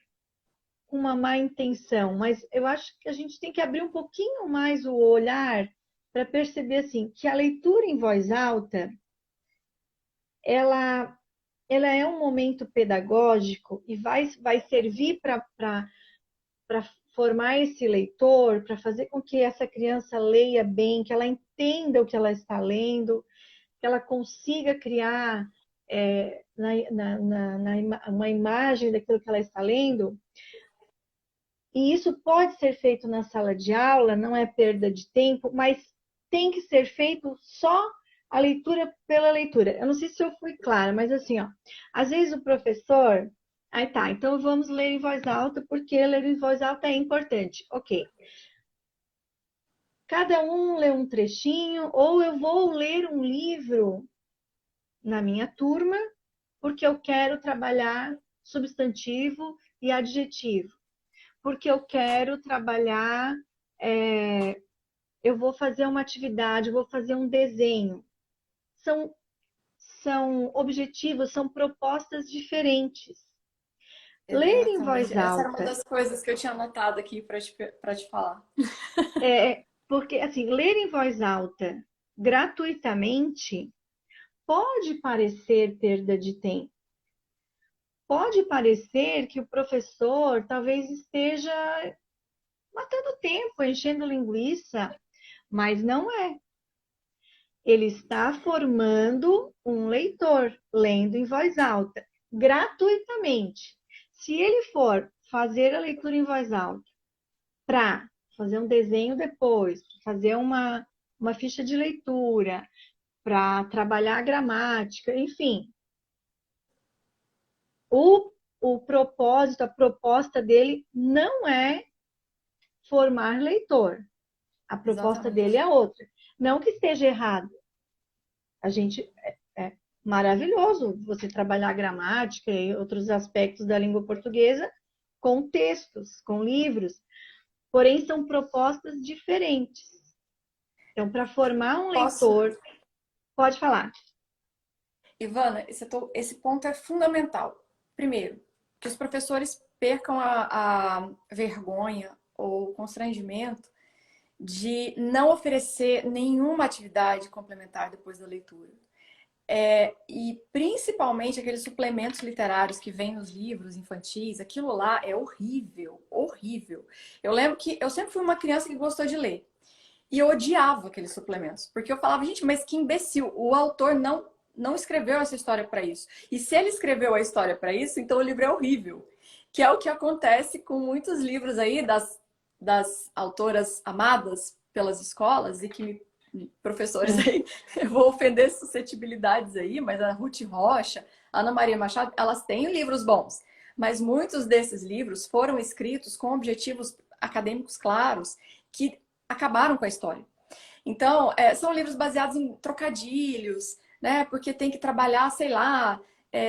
uma má intenção, mas eu acho que a gente tem que abrir um pouquinho mais o olhar para perceber assim que a leitura em voz alta, ela, ela é um momento pedagógico e vai servir para formar esse leitor, para fazer com que essa criança leia bem, que ela entenda o que ela está lendo, que ela consiga criar uma imagem daquilo que ela está lendo. E isso pode ser feito na sala de aula, não é perda de tempo, mas tem que ser feito só a leitura pela leitura. Eu não sei se eu fui clara, mas assim, ó, às vezes o professor, aí tá, então vamos ler em voz alta, porque ler em voz alta é importante. Ok. Cada um lê um trechinho, ou eu vou ler um livro na minha turma, porque eu quero trabalhar substantivo e adjetivo. Porque eu quero trabalhar, eu vou fazer uma atividade, eu vou fazer um desenho. São objetivos, são propostas diferentes. Ler em Exatamente. voz Essa era uma alta, das coisas que eu tinha anotado aqui para te falar. porque assim, ler em voz alta gratuitamente pode parecer perda de tempo. Pode parecer que o professor talvez esteja matando tempo, enchendo linguiça, mas não é. Ele está formando um leitor, lendo em voz alta, gratuitamente. Se ele for fazer a leitura em voz alta para fazer um desenho depois, fazer uma ficha de leitura, para trabalhar a gramática, enfim, o propósito, a proposta dele não é formar leitor. A proposta dele Exatamente. é outra. Não que esteja errado. A gente é maravilhoso você trabalhar a gramática e outros aspectos da língua portuguesa com textos, com livros, porém são propostas diferentes. Então, para formar um Posso, leitor, pode falar. Ivana, esse ponto é fundamental. Primeiro, que os professores percam a vergonha ou constrangimento de não oferecer nenhuma atividade complementar depois da leitura. E principalmente aqueles suplementos literários que vêm nos livros infantis, aquilo lá é horrível, horrível. Eu lembro que eu sempre fui uma criança que gostou de ler. E eu odiava aqueles suplementos, porque eu falava, gente, mas que imbecil, o autor não escreveu essa história para isso. E se ele escreveu a história para isso, então o livro é horrível. Que é o que acontece com muitos livros aí das autoras amadas pelas escolas e que professores aí, eu vou ofender suscetibilidades aí, mas a Ruth Rocha, a Ana Maria Machado, elas têm livros bons. Mas muitos desses livros foram escritos com objetivos acadêmicos claros que acabaram com a história. Então, são livros baseados em trocadilhos, né? Porque tem que trabalhar, sei lá,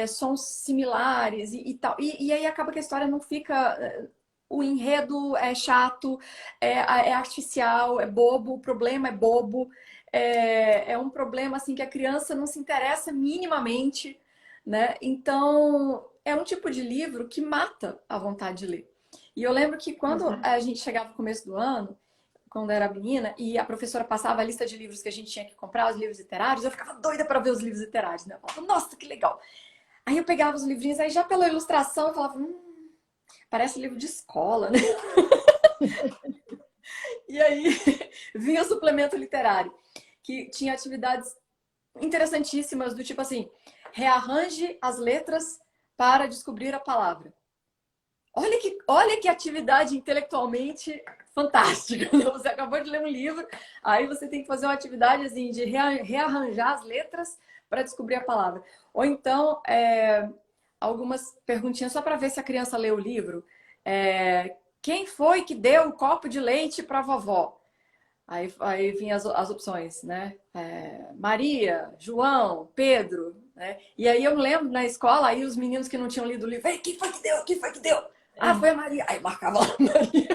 sons similares e tal. E aí acaba que a história não fica. O enredo é chato, é artificial, é bobo, o problema é bobo. É um problema assim que a criança não se interessa minimamente, né? Então, é um tipo de livro que mata a vontade de ler. E eu lembro que quando Exato. a gente chegava no começo do ano, quando era menina, e a professora passava a lista de livros que a gente tinha que comprar, os livros literários, eu ficava doida para ver os livros literários, né? Eu falava, nossa, que legal. Aí eu pegava os livrinhos, aí já pela ilustração eu falava, parece livro de escola, né? E aí vinha o suplemento literário, que tinha atividades interessantíssimas, do tipo assim, rearranje as letras para descobrir a palavra. Olha que atividade intelectualmente fantástica. Você acabou de ler um livro, aí você tem que fazer uma atividade assim, de rearranjar as letras para descobrir a palavra. Ou então, algumas perguntinhas só para ver se a criança leu o livro. Quem foi que deu o copo de leite para a vovó? Aí vinha as opções, né? Maria, João, Pedro, né? E aí eu lembro na escola, aí os meninos que não tinham lido o livro, quem foi que deu? Quem foi que deu? Ah, foi a Maria. Aí marcava lá a Maria.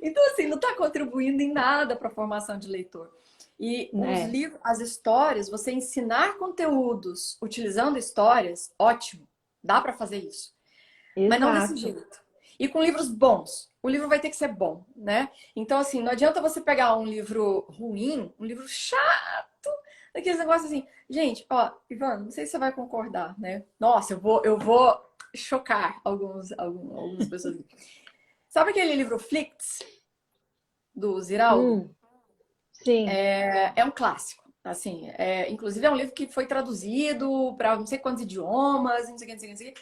Então, assim, não está contribuindo em nada para a formação de leitor. E os É, livros, as histórias, você ensinar conteúdos utilizando histórias, ótimo, dá para fazer isso. Mas não desse exato. jeito. E com livros bons. O livro vai ter que ser bom, né? Então, assim, não adianta você pegar um livro ruim, um livro chato, daqueles negócios assim. Gente, ó, Ivan, não sei se você vai concordar, né? Nossa, eu vou chocar algumas pessoas. Sabe aquele livro Flicts, do Ziraldo? Hum, sim. É um clássico. Assim, inclusive é um livro que foi traduzido para não sei quantos idiomas, não sei o que, não sei o que, não sei o que.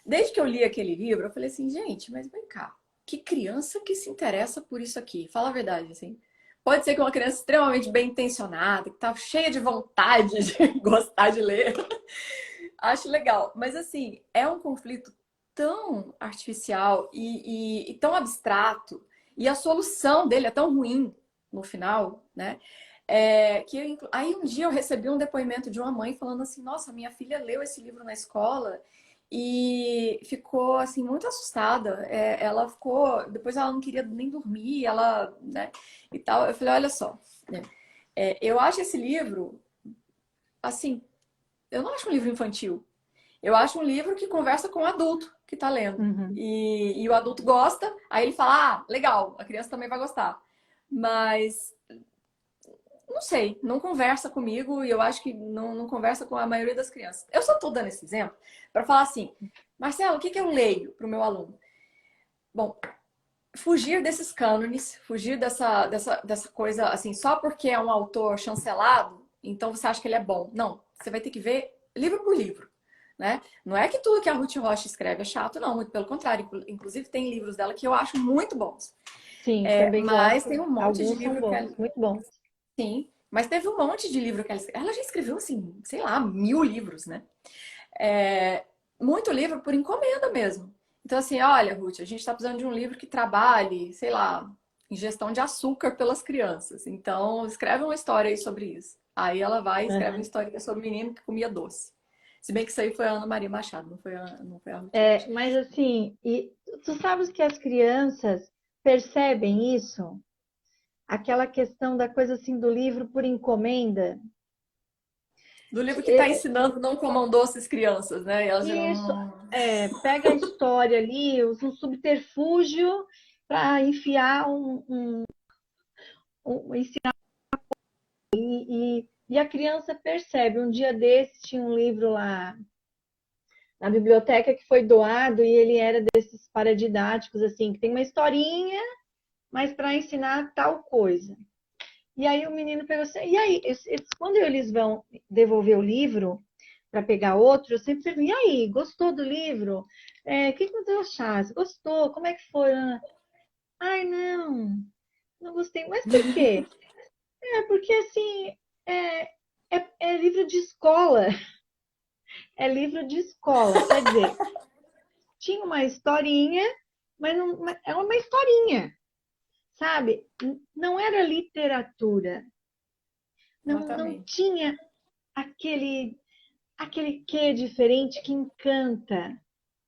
Desde que eu li aquele livro, eu falei assim, gente, mas vem cá, que criança que se interessa por isso aqui? Fala a verdade, assim. Pode ser que uma criança extremamente bem intencionada, que tá cheia de vontade de gostar de ler. Acho legal. Mas assim, é um conflito tão artificial e tão abstrato, e a solução dele é tão ruim no final, né? Aí um dia eu recebi um depoimento de uma mãe falando assim, nossa, minha filha leu esse livro na escola e ficou assim muito assustada. Ela ficou, depois ela não queria nem dormir, ela, né, e tal. Eu falei, olha só, né, eu acho esse livro assim, eu não acho um livro infantil. Eu acho um livro que conversa com o adulto que está lendo. Uhum. E o adulto gosta, aí ele fala, ah, legal, a criança também vai gostar. Mas não sei, não conversa comigo e eu acho que não conversa com a maioria das crianças. Eu só estou dando esse exemplo para falar assim, Marcelo, o que que eu leio para o meu aluno? Bom, fugir desses cânones, fugir dessa coisa assim, só porque é um autor chancelado, então você acha que ele é bom. Não, você vai ter que ver livro por livro. Né? Não é que tudo que a Ruth Rocha escreve é chato, não, muito pelo contrário. Inclusive, tem livros dela que eu acho muito bons. Sim, também Mas gosto. tem um monte de Alguns são livro que bons, ela. muito bons. Sim, mas teve um monte de livro que ela já escreveu, assim, sei lá, 1000 livros, né? É, muito livro por encomenda mesmo. Então, assim, olha, Ruth, a gente está precisando de um livro que trabalhe, sei lá, em gestão de açúcar pelas crianças. Então, escreve uma história aí sobre isso. Aí ela vai e escreve uma Uhum. história sobre o menino que comia doce. Se bem que isso aí foi a Ana Maria Machado, não foi a Ruth Rocha. É, mas assim, e tu sabes que as crianças percebem isso? Aquela questão da coisa assim do livro por encomenda. Do livro que está É, ensinando não comam doces crianças, né? E elas já isso, não. pega a história ali, usa um subterfúgio para enfiar ensinar e a criança percebe. Um dia desses tinha um livro lá na biblioteca que foi doado e ele era desses paradidáticos, assim, que tem uma historinha, mas para ensinar tal coisa. E aí o menino pegou assim, e aí, quando eles vão devolver o livro para pegar outro, eu sempre pergunto, e aí, gostou do livro? O que você achou? Gostou? Como é que foi? Ai, não gostei. Mas por quê? É porque assim, é, é livro de escola. É livro de escola. Quer dizer, tinha uma historinha, mas não, é uma historinha, sabe? Não era literatura. Não Exatamente. tinha aquele quê diferente que encanta,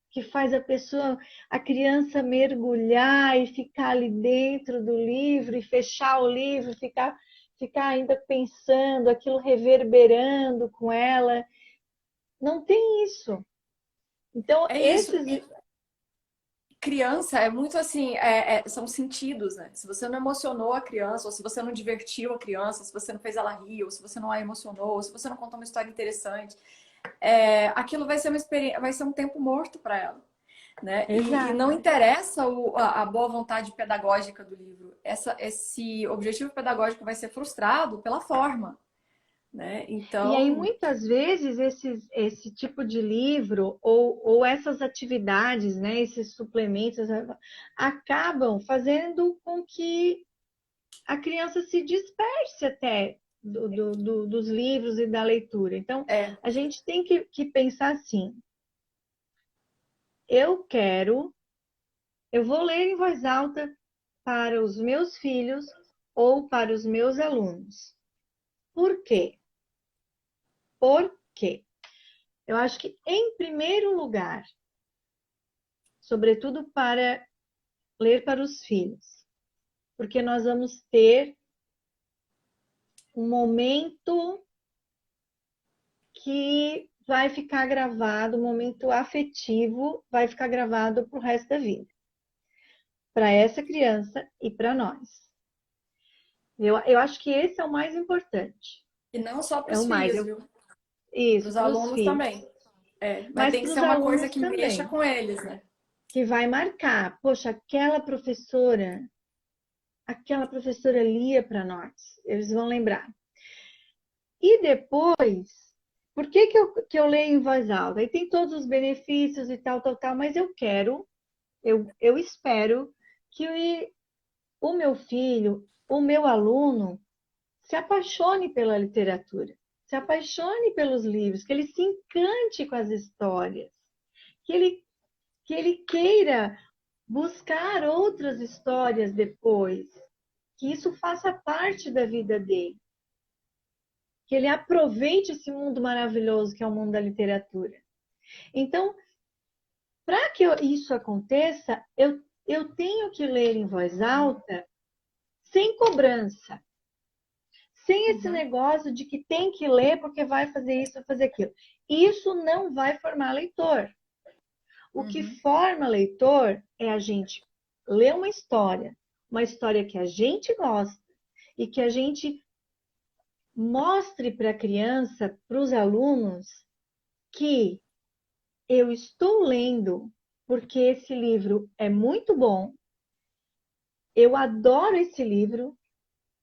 que faz a criança mergulhar e ficar ali dentro do livro e fechar o livro, ficar ainda pensando, aquilo reverberando com ela. Não tem isso. Então, É isso. esses. Criança é muito assim, são sentidos, né? Se você não emocionou a criança, ou se você não divertiu a criança, se você não fez ela rir, ou se você não a emocionou, ou se você não contou uma história interessante, aquilo vai ser uma experiência, vai ser um tempo morto para ela, né? E não Exato. interessa a boa vontade pedagógica do livro. Esse objetivo pedagógico vai ser frustrado pela forma, né? E aí, Então, muitas vezes, esse tipo de livro ou essas atividades, né, esses suplementos, acabam fazendo com que a criança se disperse até dos livros e da leitura. Então, é, a gente tem que pensar assim: eu quero, eu vou ler em voz alta para os meus filhos ou para os meus alunos. Por quê? Por quê? Eu acho que, em primeiro lugar, sobretudo para ler para os filhos, porque nós vamos ter um momento que vai ficar gravado, um momento afetivo, vai ficar gravado para o resto da vida, para essa criança e para nós. Eu acho que esse é o mais importante. E não só para É os o mais. filhos, viu? Para Isso, os para os alunos filhos. também. É, mas Mas tem que para ser os uma coisa alunos que mexa também, com eles, né? que vai marcar. Poxa, aquela professora lia para nós. Eles vão lembrar. E depois, por que eu leio em voz alta? Aí tem todos os benefícios e tal, tal, tal, mas eu espero que o meu filho, o meu aluno, se apaixone pela literatura, se apaixone pelos livros, que ele se encante com as histórias, que ele, que ele queira buscar outras histórias depois, que isso faça parte da vida dele, que ele aproveite esse mundo maravilhoso que é o mundo da literatura. Então, para que isso aconteça, eu tenho que ler em voz alta sem cobrança, sem esse Uhum, negócio de que tem que ler porque vai fazer isso, vai fazer aquilo. Isso não vai formar leitor. O que uhum. forma leitor é a gente ler uma história que a gente gosta e que a gente mostre para a criança, para os alunos, que eu estou lendo porque esse livro é muito bom, eu adoro esse livro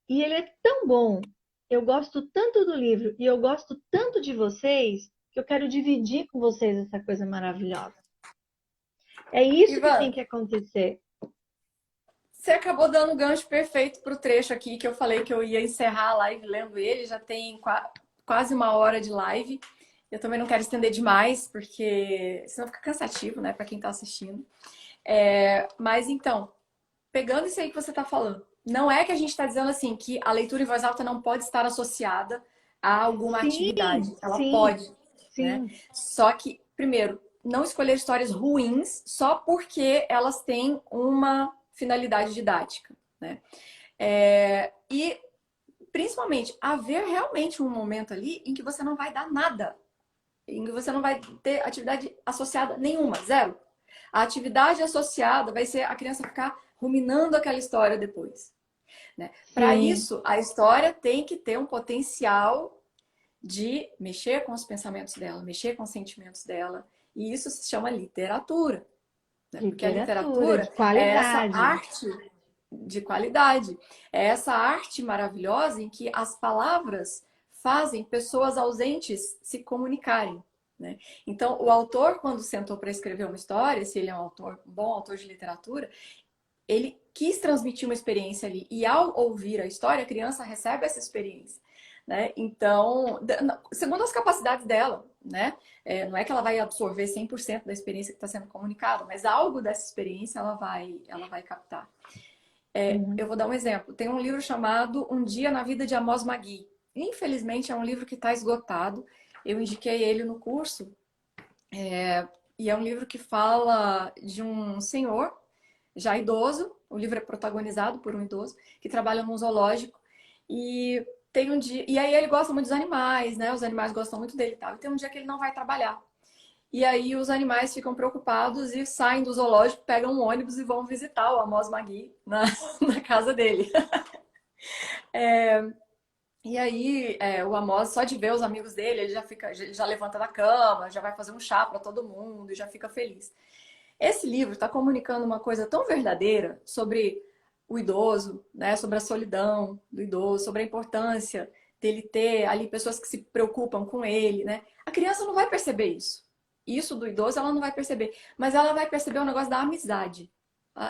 e ele é tão bom. Eu gosto tanto do livro e eu gosto tanto de vocês que eu quero dividir com vocês essa coisa maravilhosa. É isso que tem Ivan, que acontecer. você acabou dando o gancho perfeito para o trecho aqui que eu falei que eu ia encerrar a live lendo ele. Já tem quase uma hora de live. Eu também não quero estender demais, porque senão fica cansativo, né, para quem está assistindo. Mas então, pegando isso aí que você está falando, não é que a gente está dizendo assim que a leitura em voz alta não pode estar associada a alguma atividade. Sim, Ela sim, pode, né? sim. Só que, primeiro, não escolher histórias ruins só porque elas têm uma finalidade didática, né? E principalmente haver realmente um momento ali em que você não vai dar nada, em que você não vai ter atividade associada nenhuma, zero. A atividade associada vai ser a criança ficar ruminando aquela história depois. Né? Para Sim, isso, a história tem que ter um potencial de mexer com os pensamentos dela, mexer com os sentimentos dela. E isso se chama literatura. Né? Porque a literatura de literatura é essa qualidade. arte de qualidade. É essa arte maravilhosa em que as palavras fazem pessoas ausentes se comunicarem. Né? Então, o autor, quando sentou para escrever uma história, se ele é um bom autor de literatura, ele quis transmitir uma experiência ali. E ao ouvir a história, a criança recebe essa experiência. Né? Então, segundo as capacidades dela, né? Não é que ela vai absorver 100% da experiência que está sendo comunicada, mas algo dessa experiência ela vai captar. Uhum. Eu vou dar um exemplo. Tem um livro chamado Um Dia na Vida de Amos Magui. Infelizmente, é um livro que está esgotado. Eu indiquei ele no curso. E é um livro que fala de um senhor já idoso. O livro é protagonizado por um idoso que trabalha num zoológico. E tem um dia. E aí ele gosta muito dos animais, né? Os animais gostam muito dele e tal. E tem um dia que ele não vai trabalhar. E aí os animais ficam preocupados e saem do zoológico, pegam um ônibus e vão visitar o Amos Magui na casa dele. E aí o Amos, só de ver os amigos dele, ele já fica, já levanta da cama, já vai fazer um chá para todo mundo, já fica feliz. Esse livro está comunicando uma coisa tão verdadeira sobre o idoso, né? Sobre a solidão do idoso, sobre a importância dele ter ali pessoas que se preocupam com ele, né? A criança não vai perceber isso. Isso do idoso ela não vai perceber, mas ela vai perceber o negócio da amizade.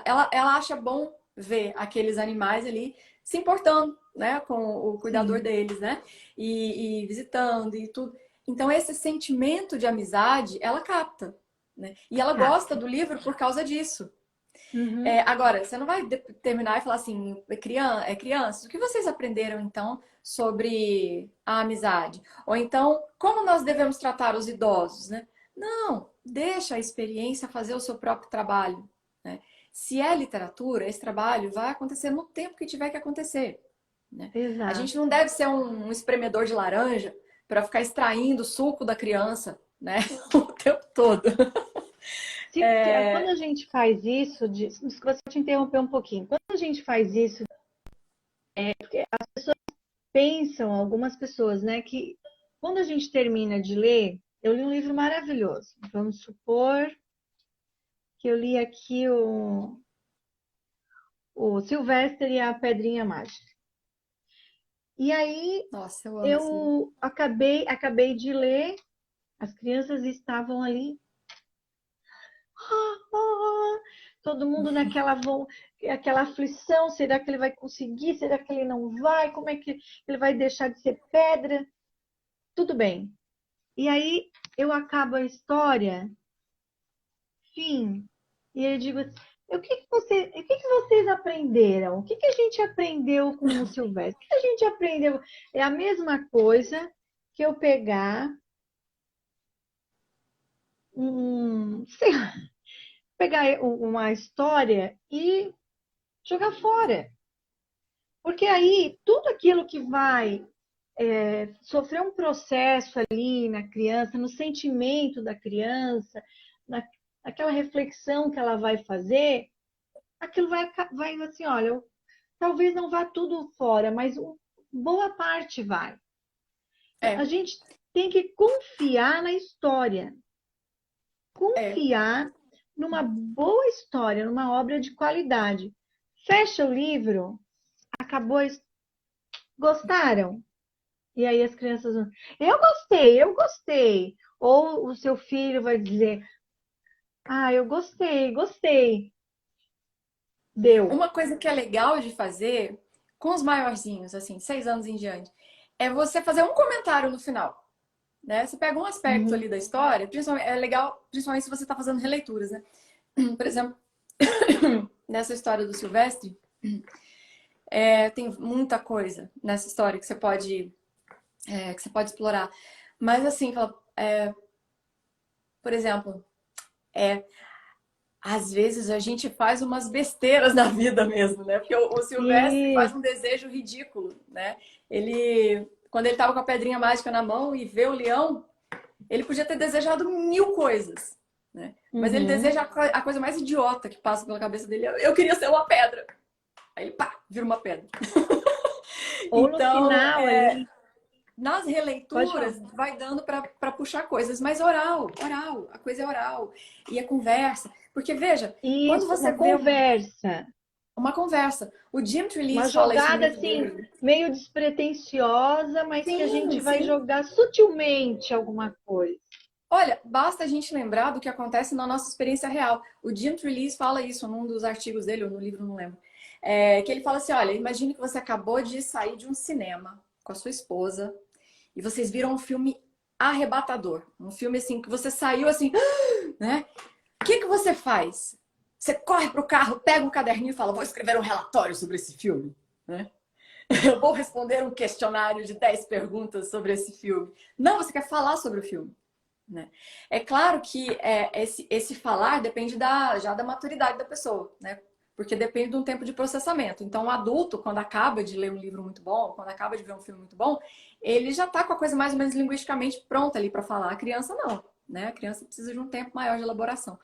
Ela acha bom ver aqueles animais ali se importando, né, com o cuidador Sim. deles, né, e visitando e tudo. Então esse sentimento de amizade ela capta, né? E ela gosta Capta. do livro por causa disso. Uhum. Agora, você não vai terminar e falar assim, crianças, o que vocês aprenderam então sobre a amizade? Ou então, como nós devemos tratar os idosos, né? Não, deixa a experiência fazer o seu próprio trabalho, né? Se é literatura, esse trabalho vai acontecer no tempo que tiver que acontecer, né? A gente Exato. não deve ser um espremedor de laranja para ficar extraindo o suco da criança, né? O tempo todo. Quando É... a gente faz isso, você te interromper um pouquinho. Quando a gente faz isso, pensam algumas pessoas, né, que quando a gente termina de ler, eu li um livro maravilhoso. Vamos supor que eu li aqui o Sylvester e a Pedrinha Mágica. E aí Nossa, eu amo esse livro. eu acabei de ler, as crianças estavam ali, todo mundo aquela aflição, será que ele vai conseguir? Será que ele não vai? Como é que ele vai deixar de ser pedra? Tudo bem. E aí eu acabo a história, fim, e eu digo assim, o que que vocês aprenderam? O que que a gente aprendeu com o Silvestre? O que que a gente aprendeu? É a mesma coisa que eu pegar sei lá, pegar uma história e jogar fora. Porque aí tudo aquilo que vai sofrer um processo ali na criança, no sentimento da criança, na, naquela reflexão que ela vai fazer, aquilo vai assim, olha, talvez não vá tudo fora, mas boa parte vai. Então, a É, gente tem que confiar na história, é. confiar numa boa história, numa obra de qualidade. Fecha o livro, acabou, gostaram? E aí as crianças vão, eu gostei, eu gostei. Ou o seu filho vai dizer, ah, eu gostei, gostei. Deu. Uma coisa que é legal de fazer com os maiorzinhos, assim, 6 anos em diante, é você fazer um comentário no final, né? Você pega um aspecto ali Uhum, da história, principalmente, é legal, principalmente se você está fazendo releituras, né? Por exemplo, nessa história do Silvestre, tem muita coisa nessa história que você pode explorar. Mas assim, por exemplo, é, às vezes a gente faz umas besteiras na vida mesmo, né? Porque o Silvestre faz um isso. desejo ridículo, né? Quando ele tava com a pedrinha mágica na mão e vê o leão, ele podia ter desejado mil coisas, né? Mas ele Uhum. deseja a coisa mais idiota que passa pela cabeça dele. Eu queria ser uma pedra. Aí ele, pá, vira uma pedra. Ou no Então, final ali, nas pode falar. releituras, vai dando para puxar coisas, mas oral, a coisa é oral. E a conversa. Porque, veja, quando Isso, você uma vê conversa. uma conversa. O Jim Uma Trelease fala isso no jogada livro assim, dele. meio despretensiosa, mas que a Sim, gente vai sim. jogar sutilmente alguma coisa. Olha, basta a gente lembrar do que acontece na nossa experiência real. O Jim Trelease fala isso num dos artigos dele, ou no livro, não lembro. Que ele fala assim: olha, imagine que você acabou de sair de um cinema com a sua esposa e vocês viram um filme arrebatador. Um filme assim que você saiu assim, né? O que você faz? Você corre pro carro, pega um caderninho e fala: vou escrever um relatório sobre esse filme, né? Eu vou responder um questionário de 10 perguntas sobre esse filme. Não, você quer falar sobre o filme. Né? É claro que esse falar depende já da maturidade da pessoa, né? Porque depende de um tempo de processamento. Então, o adulto, quando acaba de ler um livro muito bom, quando acaba de ver um filme muito bom, ele já está com a coisa mais ou menos linguisticamente pronta ali para falar. A criança não, né? A criança precisa de um tempo maior de elaboração.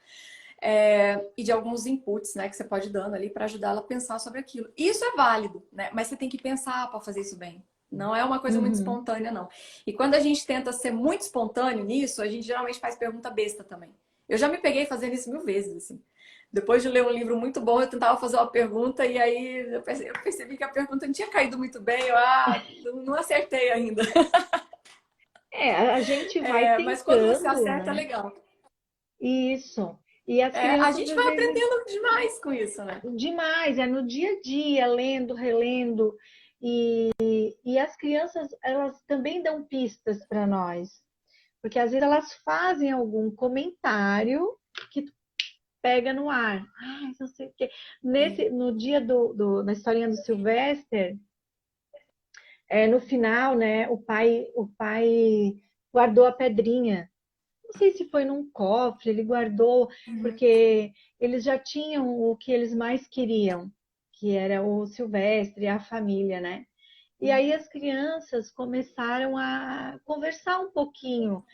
E de alguns inputs, né, que você pode ir dando ali para ajudar ela a pensar sobre aquilo. Isso é válido, né? Mas você tem que pensar para fazer isso bem. Não é uma coisa muito Uhum. espontânea, não. E quando a gente tenta ser muito espontâneo nisso, a gente geralmente faz pergunta besta também. Eu já me peguei fazendo isso 1000 vezes, assim. Depois de ler um livro muito bom, eu tentava fazer uma pergunta e aí eu percebi que a pergunta não tinha caído muito bem. Não acertei ainda. A gente vai Mas quando você tentando, acerta, é né? legal. Isso. E as A crianças, gente às vai vezes, aprendendo demais com isso, né? demais, é no dia a dia, lendo, relendo. E as crianças, elas também dão pistas para nós. Porque às vezes elas fazem algum comentário que tu pega no ar. Ai, não sei o quê. No dia na historinha do Sylvester, no final, né, o pai guardou a pedrinha. não sei se foi num cofre, ele guardou, Uhum. porque eles já tinham o que eles mais queriam, que era o Silvestre, a família, né? E aí as crianças começaram a conversar um pouquinho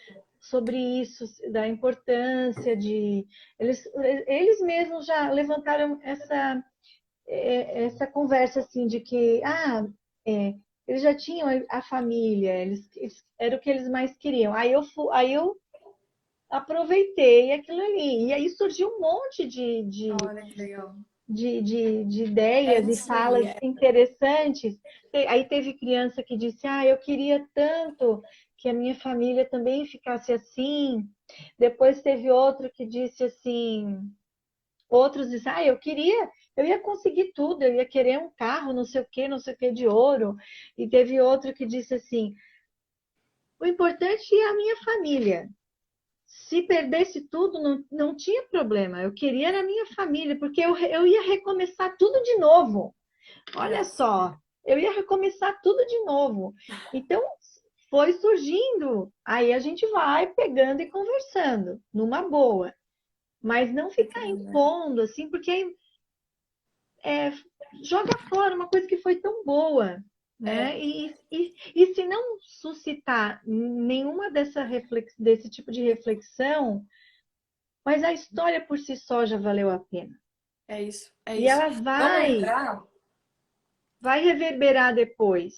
sobre isso, da importância de. Eles mesmos já levantaram essa conversa assim de que é, eles já tinham a família, era o que eles mais queriam. Aí eu aproveitei aquilo ali. E aí surgiu um monte Olha que legal. de É ideias e isso aí. falas interessantes. Aí teve criança que disse: eu queria tanto que a minha família também ficasse assim. Depois teve outro que disse assim, outros disseram: eu ia conseguir tudo, eu ia querer um carro, não sei o que de ouro. E teve outro que disse assim: o importante é a minha família. Se perdesse tudo, não tinha problema. Eu queria era a minha família, porque eu ia recomeçar tudo de novo. Olha É, só, eu ia recomeçar tudo de novo. Então, foi surgindo. Aí a gente vai pegando e conversando, numa boa. Mas não ficar entendi. impondo, assim, porque é, joga fora uma coisa que foi tão boa. É, Né? E se não suscitar nenhuma desse tipo de reflexão, mas a história por si só já valeu a pena. é isso, é E isso. ela Vamos vai, lembrar, vai reverberar depois.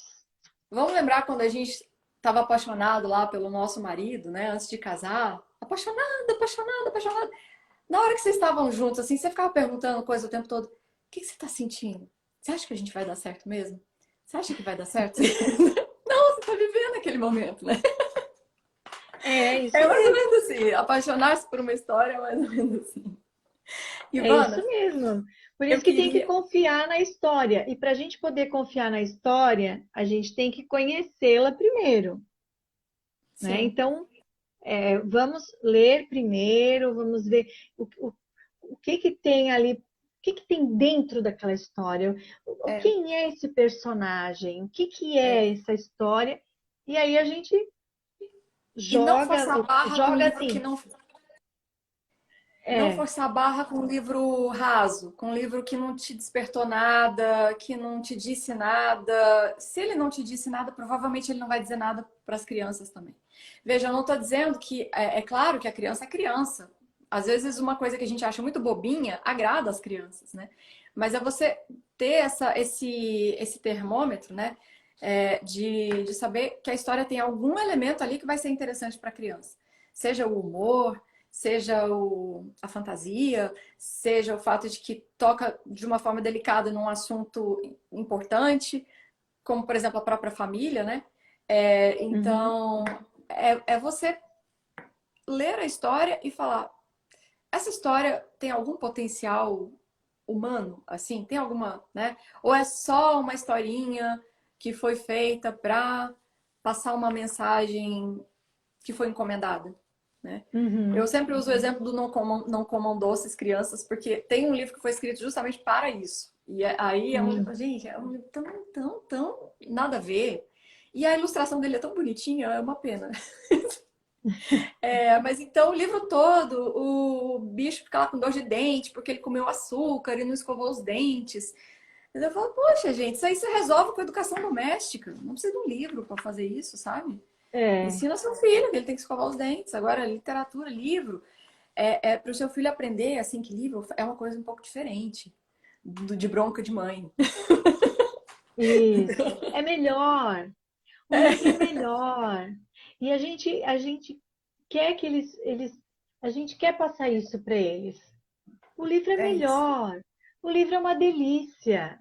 vamos lembrar quando a gente estava apaixonado lá pelo nosso marido, né, antes de casar, apaixonado, apaixonado, apaixonado. Na hora que vocês estavam juntos, assim, você ficava perguntando coisa o tempo todo. O que que você está sentindo? Você acha que a gente vai dar certo mesmo? Você acha que vai dar certo? Não, você está vivendo aquele momento, né? É isso É mais ou mesmo, menos assim. Apaixonar-se por uma história é mais ou menos assim. é isso Ivana, mesmo. Por eu isso que tem que queria. confiar na história. E para a gente poder confiar na história, a gente tem que conhecê-la primeiro, né? Sim. Então, vamos ler primeiro, vamos ver o que tem ali, o que tem dentro daquela história, É, quem é esse personagem, o que é é. essa história, e aí a gente E não joga, forçar a barra com um joga livro que assim, não. Não é, forçar a barra com um livro raso, com um livro que não te despertou nada, que não te disse nada. Se ele não te disse nada, provavelmente ele não vai dizer nada para as crianças também. Veja, eu não estou dizendo que. É claro que a criança é criança. Às vezes, uma coisa que a gente acha muito bobinha agrada as crianças, né? Mas é você ter esse termômetro, né? De saber que a história tem algum elemento ali que vai ser interessante para a criança. Seja o humor, seja a fantasia, seja o fato de que toca de uma forma delicada num assunto importante, como, por exemplo, a própria família, né? uhum, Então, é você ler a história e falar: essa história tem algum potencial humano, assim? Tem alguma, né? Ou é só uma historinha que foi feita para passar uma mensagem que foi encomendada, né? Eu uhum, sempre uso o exemplo do Não Comam Doces, Crianças, porque tem um livro que foi escrito justamente para isso. E aí é um livro, uhum. gente, é um livro tão nada a ver. E a ilustração dele é tão bonitinha, é uma pena. Mas então o livro todo, o bicho fica lá com dor de dente porque ele comeu açúcar e não escovou os dentes. Mas eu falo, poxa, gente, isso aí você resolve com educação doméstica. Não precisa de um livro para fazer isso, sabe? É, Ensina seu filho que ele tem que escovar os dentes. Agora, literatura, livro, é para o seu filho aprender, assim, que livro é uma coisa um pouco diferente de bronca de mãe. isso, é melhor, o livro é melhor, e a gente quer que a gente quer passar isso para eles. O livro é É isso. melhor. O livro é uma delícia.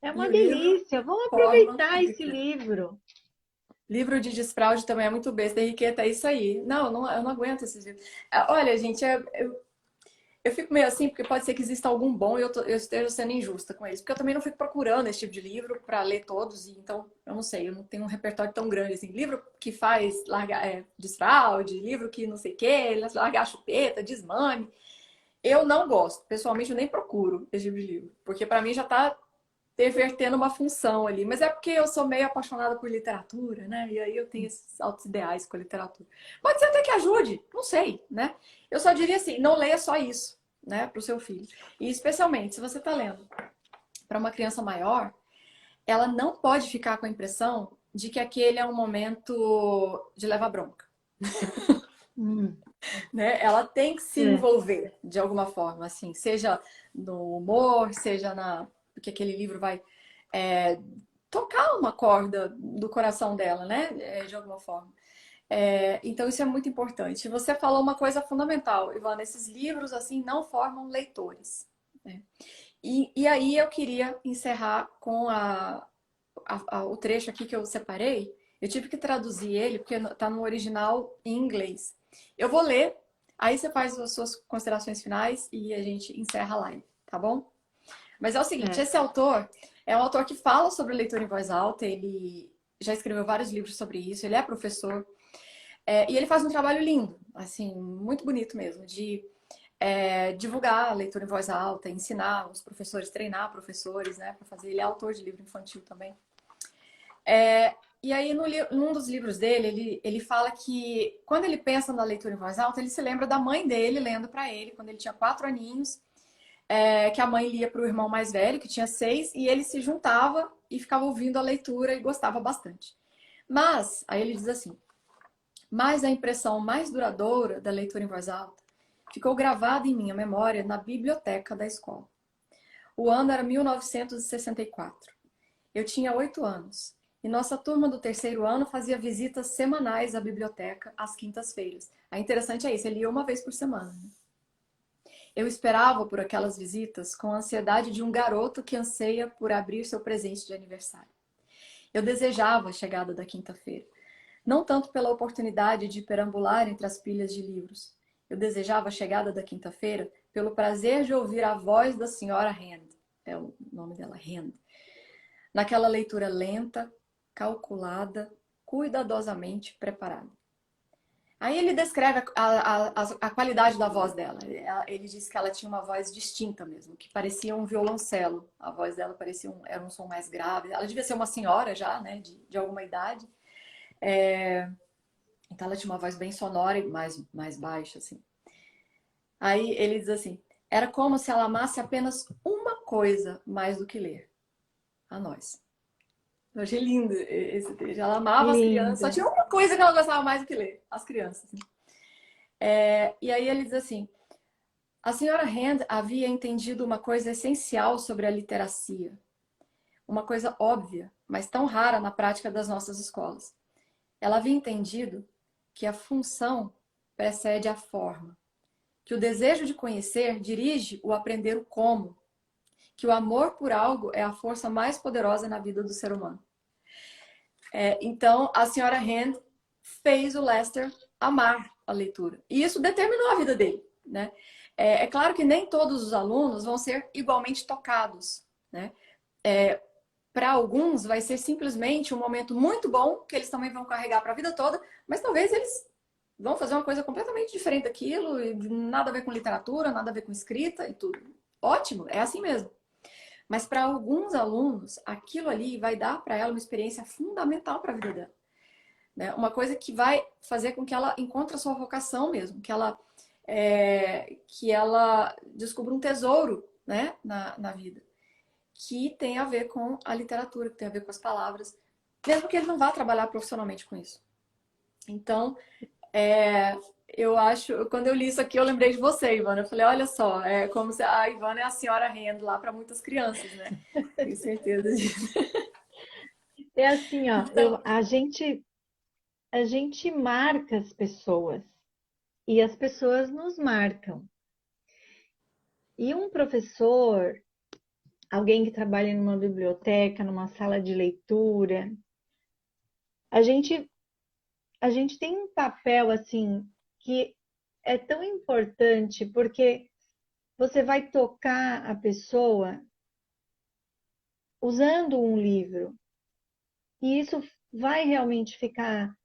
É E uma o livro delícia. Vamos forma aproveitar esse rica. livro. Livro de desfraude também é muito besta. Henriqueta, é isso aí. Não, eu não aguento esses livros. Olha, gente, eu fico meio assim, porque pode ser que exista algum bom e eu esteja sendo injusta com eles. Porque eu também não fico procurando esse tipo de livro para ler todos, e então, eu não sei, eu não tenho um repertório tão grande assim. Livro que faz largar, desfraude, livro que não sei o quê, largar a chupeta, desmame. Eu não gosto. Pessoalmente, eu nem procuro esse tipo de livro. Porque para mim já tá. revertendo uma função ali. Mas é porque eu sou meio apaixonada por literatura, né? E aí eu tenho esses altos ideais com a literatura. Pode ser até que ajude, não sei, né? Eu só diria assim, não leia só isso, né, para o seu filho. E especialmente, se você está lendo para uma criança maior, ela não pode ficar com a impressão de que aquele é um momento de levar bronca. Hum, Né? Ela tem que se é, envolver de alguma forma, assim, seja no humor, seja na. Porque aquele livro vai é, tocar uma corda do coração dela, né? De alguma forma. Então isso é muito importante. Você falou uma coisa fundamental, Ivana, esses livros assim não formam leitores. Né? E aí eu queria encerrar com o trecho aqui que eu separei. Eu tive que traduzir ele porque está no original em inglês. Eu vou ler, aí você faz as suas considerações finais e a gente encerra a live, tá bom? Mas é o seguinte, certo. esse autor é um autor que fala sobre leitura em voz alta, ele já escreveu vários livros sobre isso, ele é professor, e ele faz um trabalho lindo, assim, muito bonito mesmo, de divulgar a leitura em voz alta, ensinar os professores, treinar professores, né, para fazer. Ele é autor de livro infantil também. E aí, num dos livros dele, ele fala que quando ele pensa na leitura em voz alta, ele se lembra da mãe dele lendo para ele, quando ele tinha 4 aninhos, que a mãe lia para o irmão mais velho, que tinha 6, e ele se juntava e ficava ouvindo a leitura e gostava bastante. Mas, aí ele diz assim, mas a impressão mais duradoura da leitura em voz alta ficou gravada em minha memória na biblioteca da escola. O ano era 1964. Eu tinha 8 anos e nossa turma do terceiro ano fazia visitas semanais à biblioteca às quintas-feiras. A interessante é isso, ele ia uma vez por semana. Né? Eu esperava por aquelas visitas com a ansiedade de um garoto que anseia por abrir seu presente de aniversário. Eu desejava a chegada da quinta-feira, não tanto pela oportunidade de perambular entre as pilhas de livros. Eu desejava a chegada da quinta-feira pelo prazer de ouvir a voz da senhora Hand, é o nome dela, Hand, naquela leitura lenta, calculada, cuidadosamente preparada. Aí ele descreve a qualidade da voz dela. Ele disse que ela tinha uma voz distinta mesmo, que parecia um violoncelo. A voz dela parecia era um som mais grave. Ela devia ser uma senhora já, né, de alguma idade. Então ela tinha uma voz bem sonora e mais baixa, assim. Aí ele diz assim, era como se ela amasse apenas uma coisa mais do que ler. A nós. Eu achei lindo esse texto. Ela amava as crianças, só Linda. tinha uma coisa que ela gostava mais do que ler, as crianças. E aí ele diz assim, a senhora Hand havia entendido uma coisa essencial sobre a literacia. Uma coisa óbvia, mas tão rara na prática das nossas escolas. Ela havia entendido que a função precede a forma, que o desejo de conhecer dirige o aprender o como, que o amor por algo é a força mais poderosa na vida do ser humano. Então, a senhora Hand fez o Lester amar a leitura. E isso determinou a vida dele, né? É claro que nem todos os alunos vão ser igualmente tocados, né? Para alguns vai ser simplesmente um momento muito bom que eles também vão carregar para a vida toda, mas talvez eles vão fazer uma coisa completamente diferente daquilo, e nada a ver com literatura, nada a ver com escrita e tudo. Ótimo, é assim mesmo. Mas para alguns alunos, aquilo ali vai dar para ela uma experiência fundamental para a vida dela. Né? Uma coisa que vai fazer com que ela encontre a sua vocação mesmo, que ela descubra um tesouro, né, na vida, que tem a ver com a literatura, que tem a ver com as palavras, mesmo que ele não vá trabalhar profissionalmente com isso. Então, eu acho, quando eu li isso aqui, eu lembrei de você, Ivana. Eu falei, olha só, é como se a Ivana é a senhora Hand lá para muitas crianças, né? Tenho certeza disso. É assim, ó, Então, a gente marca as pessoas e as pessoas nos marcam. E um professor, alguém que trabalha numa biblioteca, numa sala de leitura, a gente, a gente tem um papel assim que é tão importante porque você vai tocar a pessoa usando um livro e isso vai realmente ficar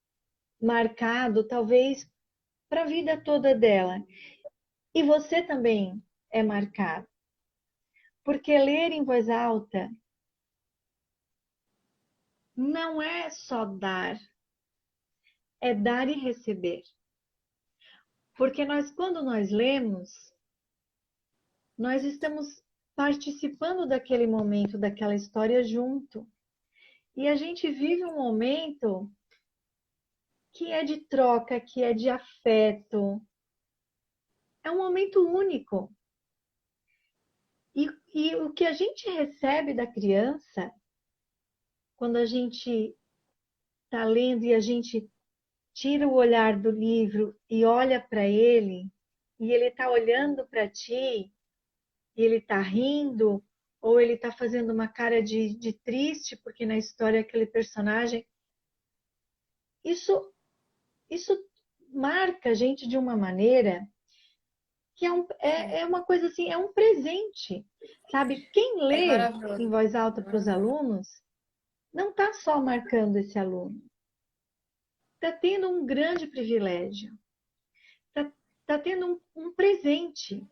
marcado, talvez para a vida toda dela. E você também é marcado, porque ler em voz alta não é só dar, é dar e receber. Porque quando nós lemos, nós estamos participando daquele momento, daquela história junto. E a gente vive um momento que é de troca, que é de afeto. É um momento único. E o que a gente recebe da criança, quando a gente está lendo e a gente tira o olhar do livro e olha para ele, e ele está olhando para ti, e ele está rindo, ou ele está fazendo uma cara de triste, porque na história aquele personagem. Isso marca a gente de uma maneira que é uma coisa assim, é um presente, sabe? Quem É lê em maravilhoso. voz alta É para os maravilhoso. alunos não está só marcando esse aluno, está tendo um grande privilégio, está tendo um presente,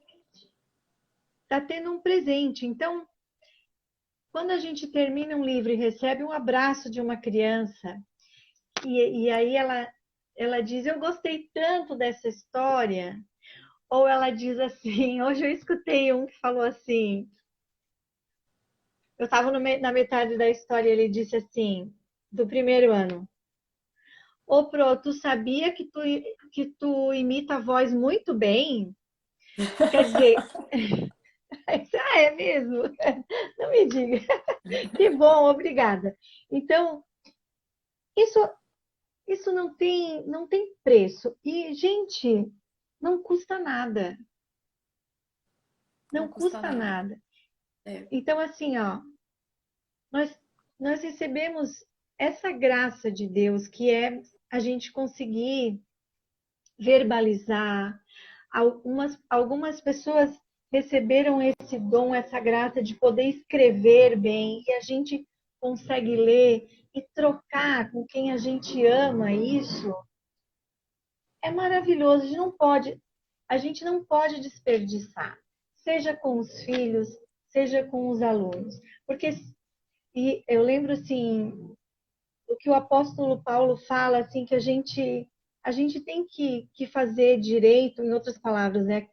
está tendo um presente. Então, quando a gente termina um livro e recebe um abraço de uma criança, e aí ela diz, eu gostei tanto dessa história, ou ela diz assim, hoje eu escutei um que falou assim, eu estava na metade da história, ele disse assim, do primeiro ano, ô Pro, tu sabia que tu imita a voz muito bem? Quer dizer, é mesmo? Não me diga. Que bom, obrigada. Então, isso, isso não tem preço. E, gente, não custa nada. Não Não custa custa nada. nada. É. Então, assim, ó, nós recebemos essa graça de Deus, que é a gente conseguir verbalizar. Algumas pessoas receberam esse dom, essa graça de poder escrever bem, e a gente consegue ler e trocar com quem a gente ama isso. É maravilhoso, a gente não pode desperdiçar, seja com os filhos, seja com os alunos. Porque, e eu lembro assim, o que o apóstolo Paulo fala, assim, que a gente tem que fazer direito, em outras palavras, né?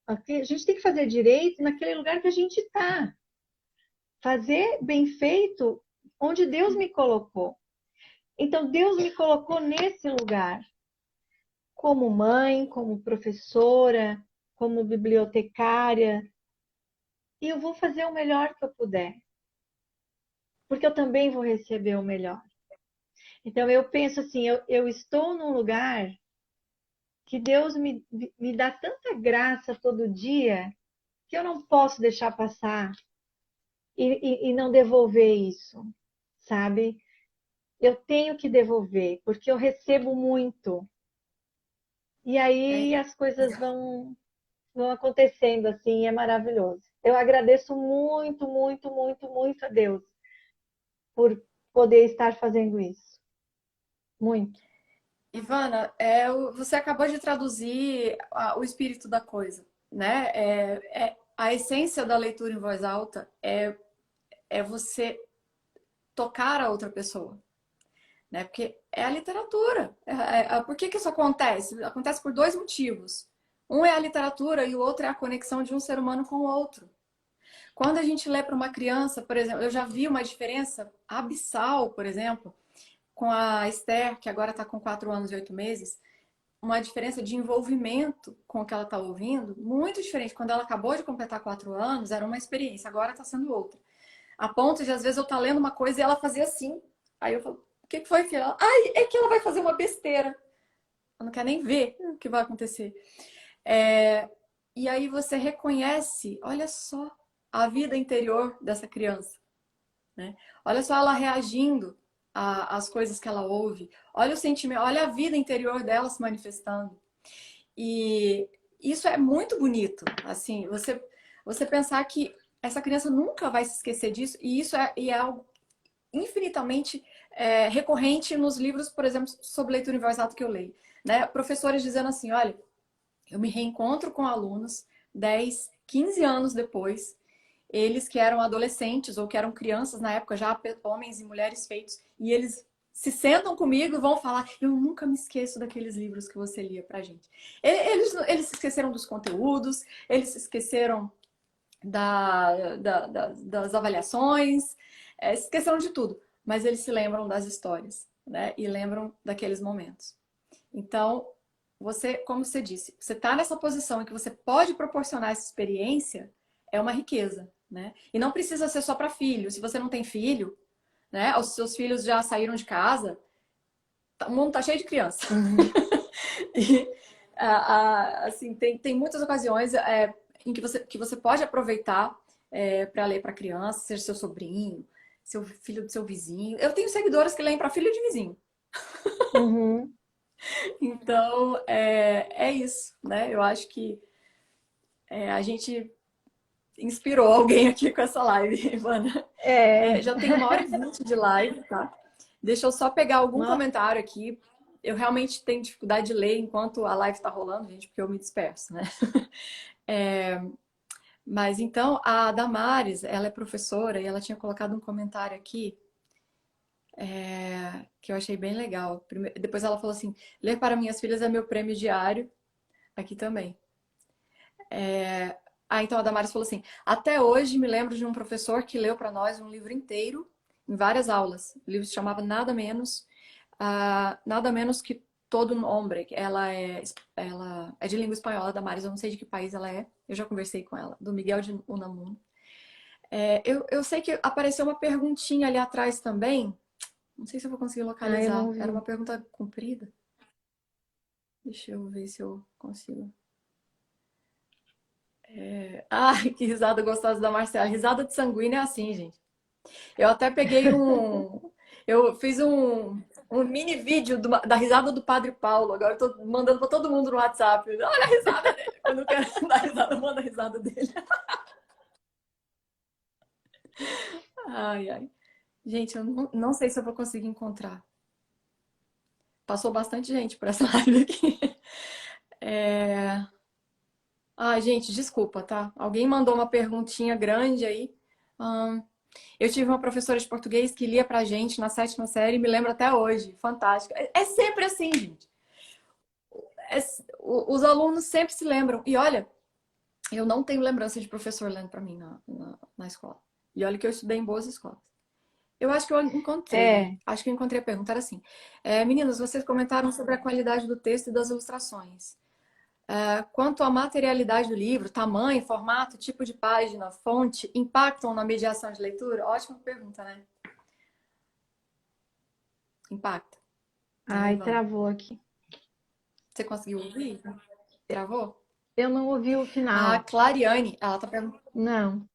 A gente tem que fazer direito naquele lugar que a gente está. Fazer bem feito onde Deus me colocou. Então, Deus me colocou nesse lugar, como mãe, como professora, como bibliotecária, e eu vou fazer o melhor que eu puder, porque eu também vou receber o melhor. Então, eu penso assim, eu estou num lugar que Deus me dá tanta graça todo dia que eu não posso deixar passar e não devolver isso, sabe? Eu tenho que devolver, porque eu recebo muito. E aí É. as coisas vão acontecendo assim, é maravilhoso. Eu agradeço muito, muito, muito, muito a Deus por poder estar fazendo isso. Muito. Ivana, você acabou de traduzir o espírito da coisa, né? A essência da leitura em voz alta é você tocar a outra pessoa, né? Porque é a literatura. Por que isso acontece? Acontece por dois motivos. Um é a literatura e o outro é a conexão de um ser humano com o outro. Quando a gente lê para uma criança, por exemplo, eu já vi uma diferença abissal, por exemplo, com a Esther, que agora está com 4 anos e 8 meses, uma diferença de envolvimento com o que ela está ouvindo, muito diferente. Quando ela acabou de completar 4 anos, era uma experiência, agora está sendo outra. A ponto de, às vezes, eu estar lendo uma coisa e ela fazia assim. Aí eu falo, o que foi, filha? Ai, é que ela vai fazer uma besteira. Ela não quer nem ver o que vai acontecer. É, e aí você reconhece, olha só, a vida interior dessa criança, né? Olha só ela reagindo às coisas que ela ouve. Olha o sentimento, olha a vida interior dela se manifestando. E isso é muito bonito, assim, você pensar que essa criança nunca vai se esquecer disso, e isso é algo infinitamente recorrente nos livros, por exemplo, sobre leitura em voz alta que eu leio, né? Professores dizendo assim, olha, eu me reencontro com alunos 10, 15 anos depois, eles que eram adolescentes ou que eram crianças na época, já homens e mulheres feitos, e eles se sentam comigo e vão falar: eu nunca me esqueço daqueles livros que você lia pra gente. Eles se esqueceram dos conteúdos, eles se esqueceram das avaliações, se esqueceram de tudo, mas eles se lembram das histórias, né? E lembram daqueles momentos. Então, você, como você disse, você está nessa posição em que você pode proporcionar essa experiência, é uma riqueza, né? E não precisa ser só para filho. Se você não tem filho, né? Os seus filhos já saíram de casa, o mundo tá cheio de criança. Uhum. E, assim, tem muitas ocasiões em que você pode aproveitar para ler para criança, seja seu sobrinho, seu filho do seu vizinho. Eu tenho seguidores que leem para filho de vizinho. Uhum. Então, é isso, né? Eu acho que a gente inspirou alguém aqui com essa live, Ivana. É, Já tem 1h20 de live, tá? Deixa eu só pegar algum nossa, comentário aqui. Eu realmente tenho dificuldade de ler enquanto a live está rolando, gente, porque eu me disperso, né? Mas então, a Damares, ela é professora e ela tinha colocado um comentário aqui que eu achei bem legal. Depois ela falou assim: ler para minhas filhas é meu prêmio diário, aqui também. Então a Damares falou assim: até hoje me lembro de um professor que leu para nós um livro inteiro em várias aulas. O livro se chamava Nada Menos que Todo um Hombre. Ela é de língua espanhola, Damares, eu não sei de que país ela é. Eu já conversei com ela, do Miguel de Unamuno. Eu sei que apareceu uma perguntinha ali atrás também. Não sei se eu vou conseguir eu localizar. não Era vi. uma pergunta comprida. Deixa eu ver se eu consigo. Ai, que risada gostosa da Marcela. Risada de sanguíneo é assim, gente. Eu até peguei um. Eu fiz um mini vídeo da risada do Padre Paulo. Agora eu tô mandando pra todo mundo no WhatsApp. Olha a risada dele. Quando eu quero dar risada, eu mando a risada dele. Ai, ai. Gente, eu não sei se eu vou conseguir encontrar. Passou bastante gente por essa live aqui. Ai, gente, desculpa, tá? Alguém mandou uma perguntinha grande aí. Ahn, eu tive uma professora de português que lia pra gente na 7ª série e me lembro até hoje. Fantástico. É sempre assim, gente. É- os alunos sempre se lembram. E olha, eu não tenho lembrança de professor lendo pra mim na escola. E olha que eu estudei em boas escolas. Eu acho que eu encontrei. É, Acho que eu encontrei a pergunta. Era assim: meninas, vocês comentaram sobre a qualidade do texto e das ilustrações. Quanto à materialidade do livro, tamanho, formato, tipo de página, fonte, impactam na mediação de leitura? Ótima pergunta, né? Impacta, né, ai, Ivan? travou aqui. Você conseguiu ouvir? Travou? Eu não ouvi o A final. Clariane, ela tá perguntando: Não.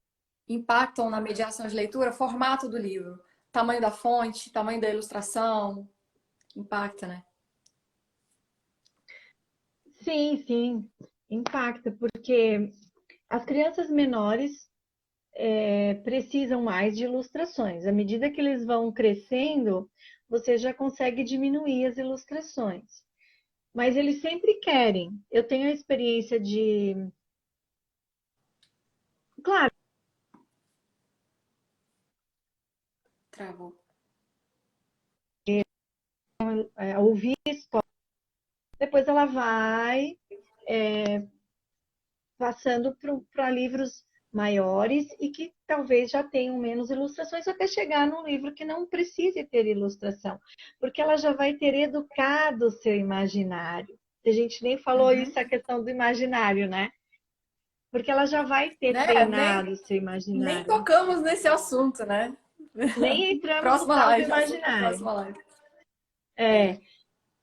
impactam na mediação de leitura? Formato do livro, tamanho da fonte, tamanho da ilustração, impacta, né? Sim, sim, impacta, porque as crianças menores precisam mais de ilustrações. À medida que eles vão crescendo, você já consegue diminuir as ilustrações. Mas eles sempre querem. Eu tenho a experiência de. Claro, Travou. ouvir a escola. Depois ela vai passando para livros maiores e que talvez já tenham menos ilustrações, até chegar num livro que não precise ter ilustração, porque ela já vai ter educado o seu imaginário. A gente nem falou Uhum. isso, a questão do imaginário, né? Porque ela já vai ter Né? treinado o seu Nem imaginário. tocamos nesse assunto, né? Nem entramos no Próxima tal do live, assunto para imaginário. próxima live. É,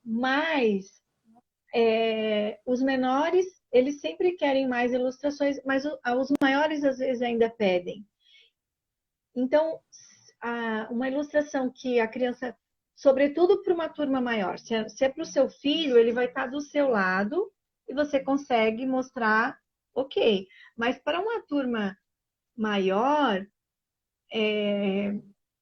mas os menores, eles sempre querem mais ilustrações, mas os maiores às vezes ainda pedem. Então, uma ilustração que a criança, sobretudo para uma turma maior, se é para o seu filho, ele vai estar do seu lado e você consegue mostrar, ok. Mas para uma turma maior,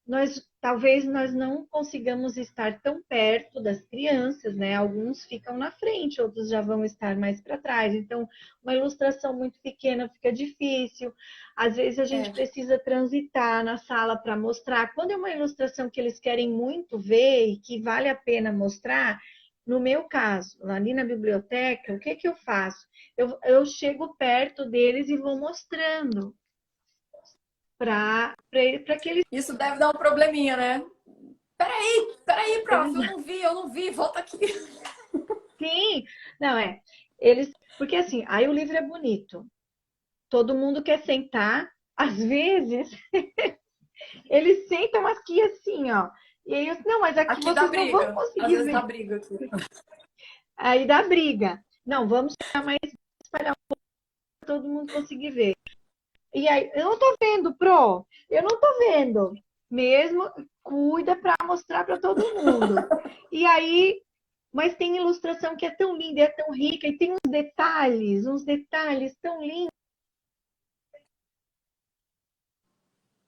nós talvez nós não consigamos estar tão perto das crianças, né? Alguns ficam na frente, outros já vão estar mais para trás. Então, uma ilustração muito pequena fica difícil. Às vezes a gente precisa transitar na sala para mostrar. Quando é uma ilustração que eles querem muito ver e que vale a pena mostrar, no meu caso, ali na biblioteca, o que que eu faço? Eu chego perto deles e vou mostrando para que eles. Isso deve dar um probleminha, né? Peraí, prof, eu não vi, volta aqui. Sim, não é. Eles, porque assim, aí o livro é bonito. Todo mundo quer sentar. Às vezes, eles sentam aqui assim, ó. E aí eu, não, mas aqui Aqui dá vocês não vão briga. Às conseguir vezes dá ver. briga aqui. Aí dá briga. Não, vamos ficar mais espalhar para todo mundo conseguir ver. E aí, eu não tô vendo, Pro. Eu não tô vendo. Mesmo, cuida para mostrar para todo mundo. E aí, mas tem ilustração que é tão linda, é tão rica, e tem uns detalhes tão lindos.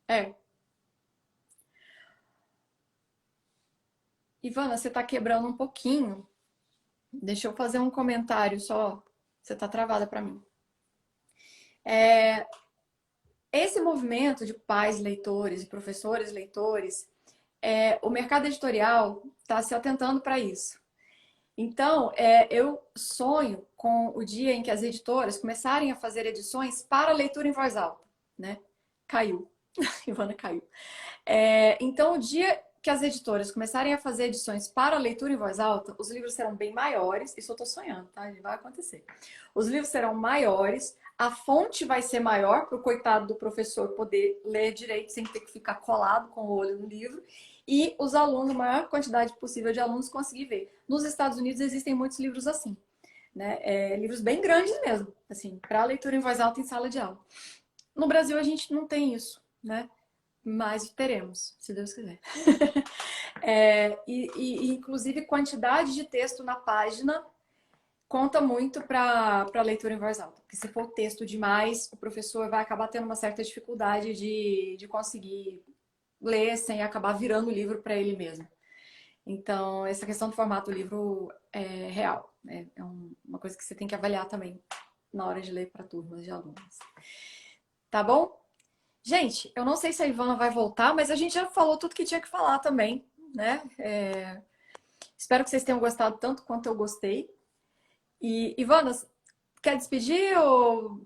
É. Ivana, você tá quebrando um pouquinho. Deixa eu fazer um comentário só. Você tá travada para mim. Esse movimento de pais leitores e professores leitores, o mercado editorial está se atentando para isso. Então, eu sonho com o dia em que as editoras começarem a fazer edições para leitura em voz alta, né? Caiu. Ivana caiu. Então, o dia que as editoras começarem a fazer edições para leitura em voz alta, os livros serão bem maiores. Isso eu estou sonhando, tá? Vai acontecer. Os livros serão maiores, a fonte vai ser maior para o coitado do professor poder ler direito sem ter que ficar colado com o olho no livro. E os alunos, a maior quantidade possível de alunos, conseguir ver. Nos Estados Unidos existem muitos livros assim, né? Livros bem grandes mesmo, assim, para leitura em voz alta em sala de aula. No Brasil a gente não tem isso, né? Mas teremos, se Deus quiser. Inclusive, quantidade de texto na página conta muito para leitura em voz alta. Porque se for texto demais, o professor vai acabar tendo uma certa dificuldade de conseguir ler sem acabar virando o livro para ele mesmo. Então, essa questão do formato do livro é real. Né? É uma coisa que você tem que avaliar também na hora de ler para turmas de alunos. Tá bom? Gente, eu não sei se a Ivana vai voltar, mas a gente já falou tudo que tinha que falar também, né? Espero que vocês tenham gostado tanto quanto eu gostei. E, Ivana, quer despedir ou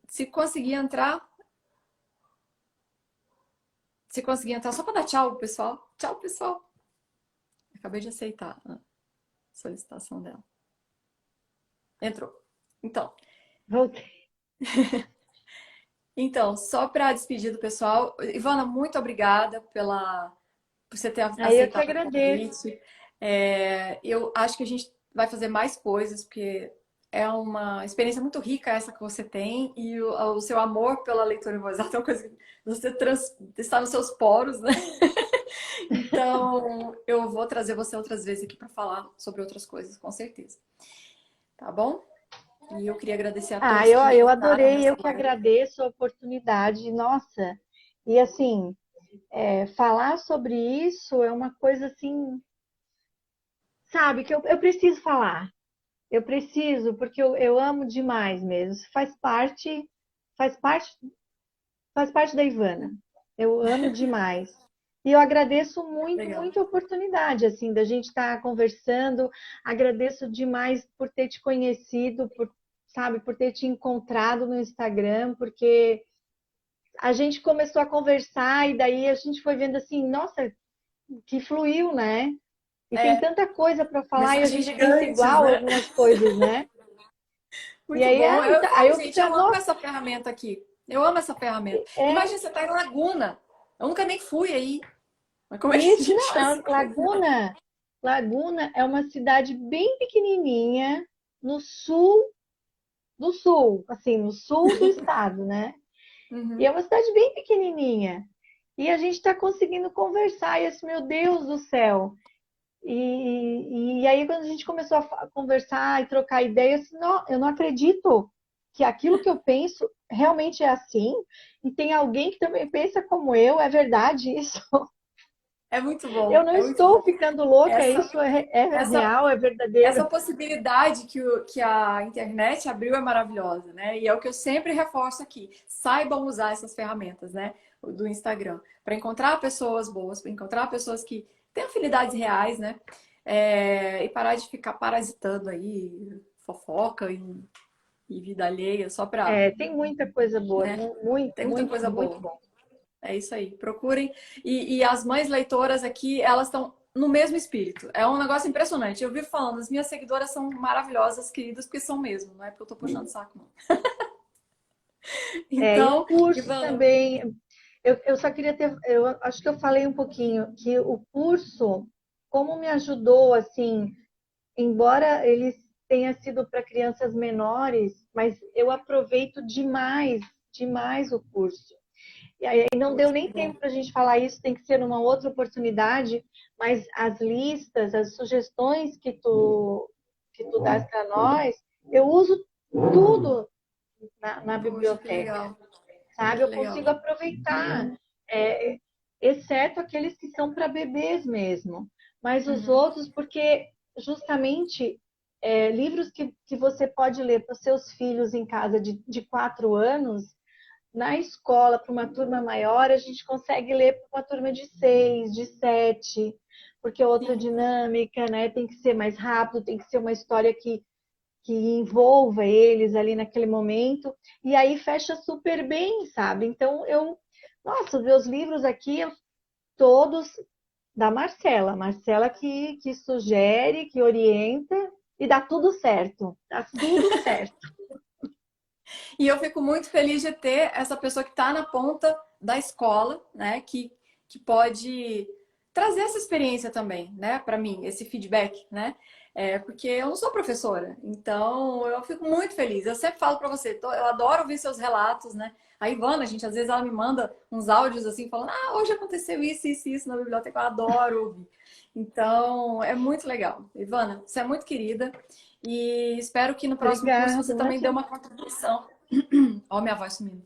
se conseguir entrar? Se conseguir entrar, só para dar tchau, pessoal. Tchau, pessoal. Acabei de aceitar a solicitação dela. Entrou. Então. Voltei. Então, só para despedir do pessoal, Ivana, muito obrigada por você ter Aí eu que aceitado o agradeço. convite. Eu acho que a gente vai fazer mais coisas, porque é uma experiência muito rica essa que você tem, e o seu amor pela leitura em voz alta é uma coisa que você está nos seus poros, né? Então, eu vou trazer você outras vezes aqui para falar sobre outras coisas, com certeza. Tá bom? E eu queria agradecer a Ah, todos que eu entraram adorei, nessa eu que live. agradeço a oportunidade, nossa. E assim, falar sobre isso é uma coisa assim, sabe, que eu preciso falar. Eu preciso, porque eu amo demais mesmo. Faz parte, faz parte da Ivana. Eu amo demais. E eu agradeço muito, Legal. muito a oportunidade, assim, da gente estar conversando. Agradeço demais por ter te conhecido, sabe, por ter te encontrado no Instagram, porque a gente começou a conversar e daí a gente foi vendo assim, nossa, que fluiu, né? E tem tanta coisa para falar e a Mensagens gente pensa gigantes, igual né? algumas coisas, né? E Muito aí, bom. Eu aí falo, eu gente, eu pensei, amo nossa, essa ferramenta aqui. Eu amo essa ferramenta. Imagina, você tá em Laguna. Eu nunca nem fui aí. Mas como é que a isso, gente não, vai se encontrar? Laguna é uma cidade bem pequenininha no sul do sul, assim, no sul do estado, né? E é Uhum. uma cidade bem pequenininha. E a gente está conseguindo conversar, e assim, meu Deus do céu. E aí, quando a gente começou a conversar e trocar ideias, assim, não, eu não acredito que aquilo que eu penso realmente é assim, e tem alguém que também pensa como eu, é verdade isso. É muito Eu bom, não é muito estou bom. ficando louca, Essa, isso é essa, real, é essa verdadeiro. possibilidade que a internet abriu é maravilhosa, né? E é o que eu sempre reforço aqui. Saibam usar essas ferramentas, né? Do Instagram, para encontrar pessoas boas, para encontrar pessoas que têm afinidades reais, né? E parar de ficar parasitando aí fofoca e vida alheia só para, É, tem muita coisa boa, né? muito, Tem muita muito, coisa muito boa. bom. É isso aí. Procurem. E as mães leitoras aqui, elas estão no mesmo espírito. É um negócio impressionante. Eu vivo falando, as minhas seguidoras são maravilhosas, queridas, porque são mesmo, não é porque eu tô puxando saco, não. É, e o Então, curso Ivana, também, eu só queria ter, eu acho que eu falei um pouquinho, que o curso, como me ajudou, assim, embora ele tenha sido para crianças menores, mas eu aproveito demais, demais o curso. E aí não deu poxa, nem que bom. tempo para a gente falar isso, tem que ser numa outra oportunidade, mas as listas, as sugestões que tu dás para nós, eu uso tudo na Poxa, que biblioteca, legal. sabe? Que Eu legal. consigo aproveitar, é, exceto aqueles que são para bebês mesmo, mas os Uhum. outros, porque justamente livros que você pode ler para os seus filhos em casa de 4 anos, na escola, para uma turma maior, a gente consegue ler para uma turma de 6, de 7, porque é outra Sim. dinâmica, né? Tem que ser mais rápido, tem que ser uma história que envolva eles ali naquele momento, e aí fecha super bem, sabe? Então, nossa, os meus livros aqui, todos da Marcela. Marcela que sugere, que orienta, e dá tudo certo. Dá tudo certo. E eu fico muito feliz de ter essa pessoa que está na ponta da escola, né? Que pode trazer essa experiência também, né? Para mim, esse feedback, né? Porque eu não sou professora, então eu fico muito feliz. Eu sempre falo para você, eu adoro ouvir seus relatos, né? A Ivana, gente, às vezes ela me manda uns áudios assim, falando: ah, hoje aconteceu isso na biblioteca, eu adoro ouvir. Então, é muito legal. Ivana, você é muito querida e espero que no próximo curso Obrigada, você também dê imagina. uma contribuição. Ó, minha voz sumindo.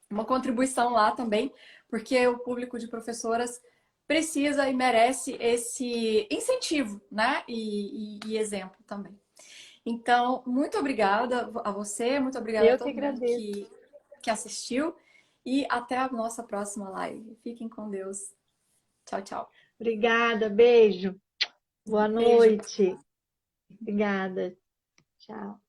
Uma contribuição lá também, porque o público de professoras precisa e merece esse incentivo, né? E exemplo também. Então, muito obrigada a você, muito obrigada a Eu que todo mundo agradeço. que assistiu e até a nossa próxima live. Fiquem com Deus. Tchau, tchau. Obrigada, beijo. Boa Beijo. noite. Obrigada. Tchau.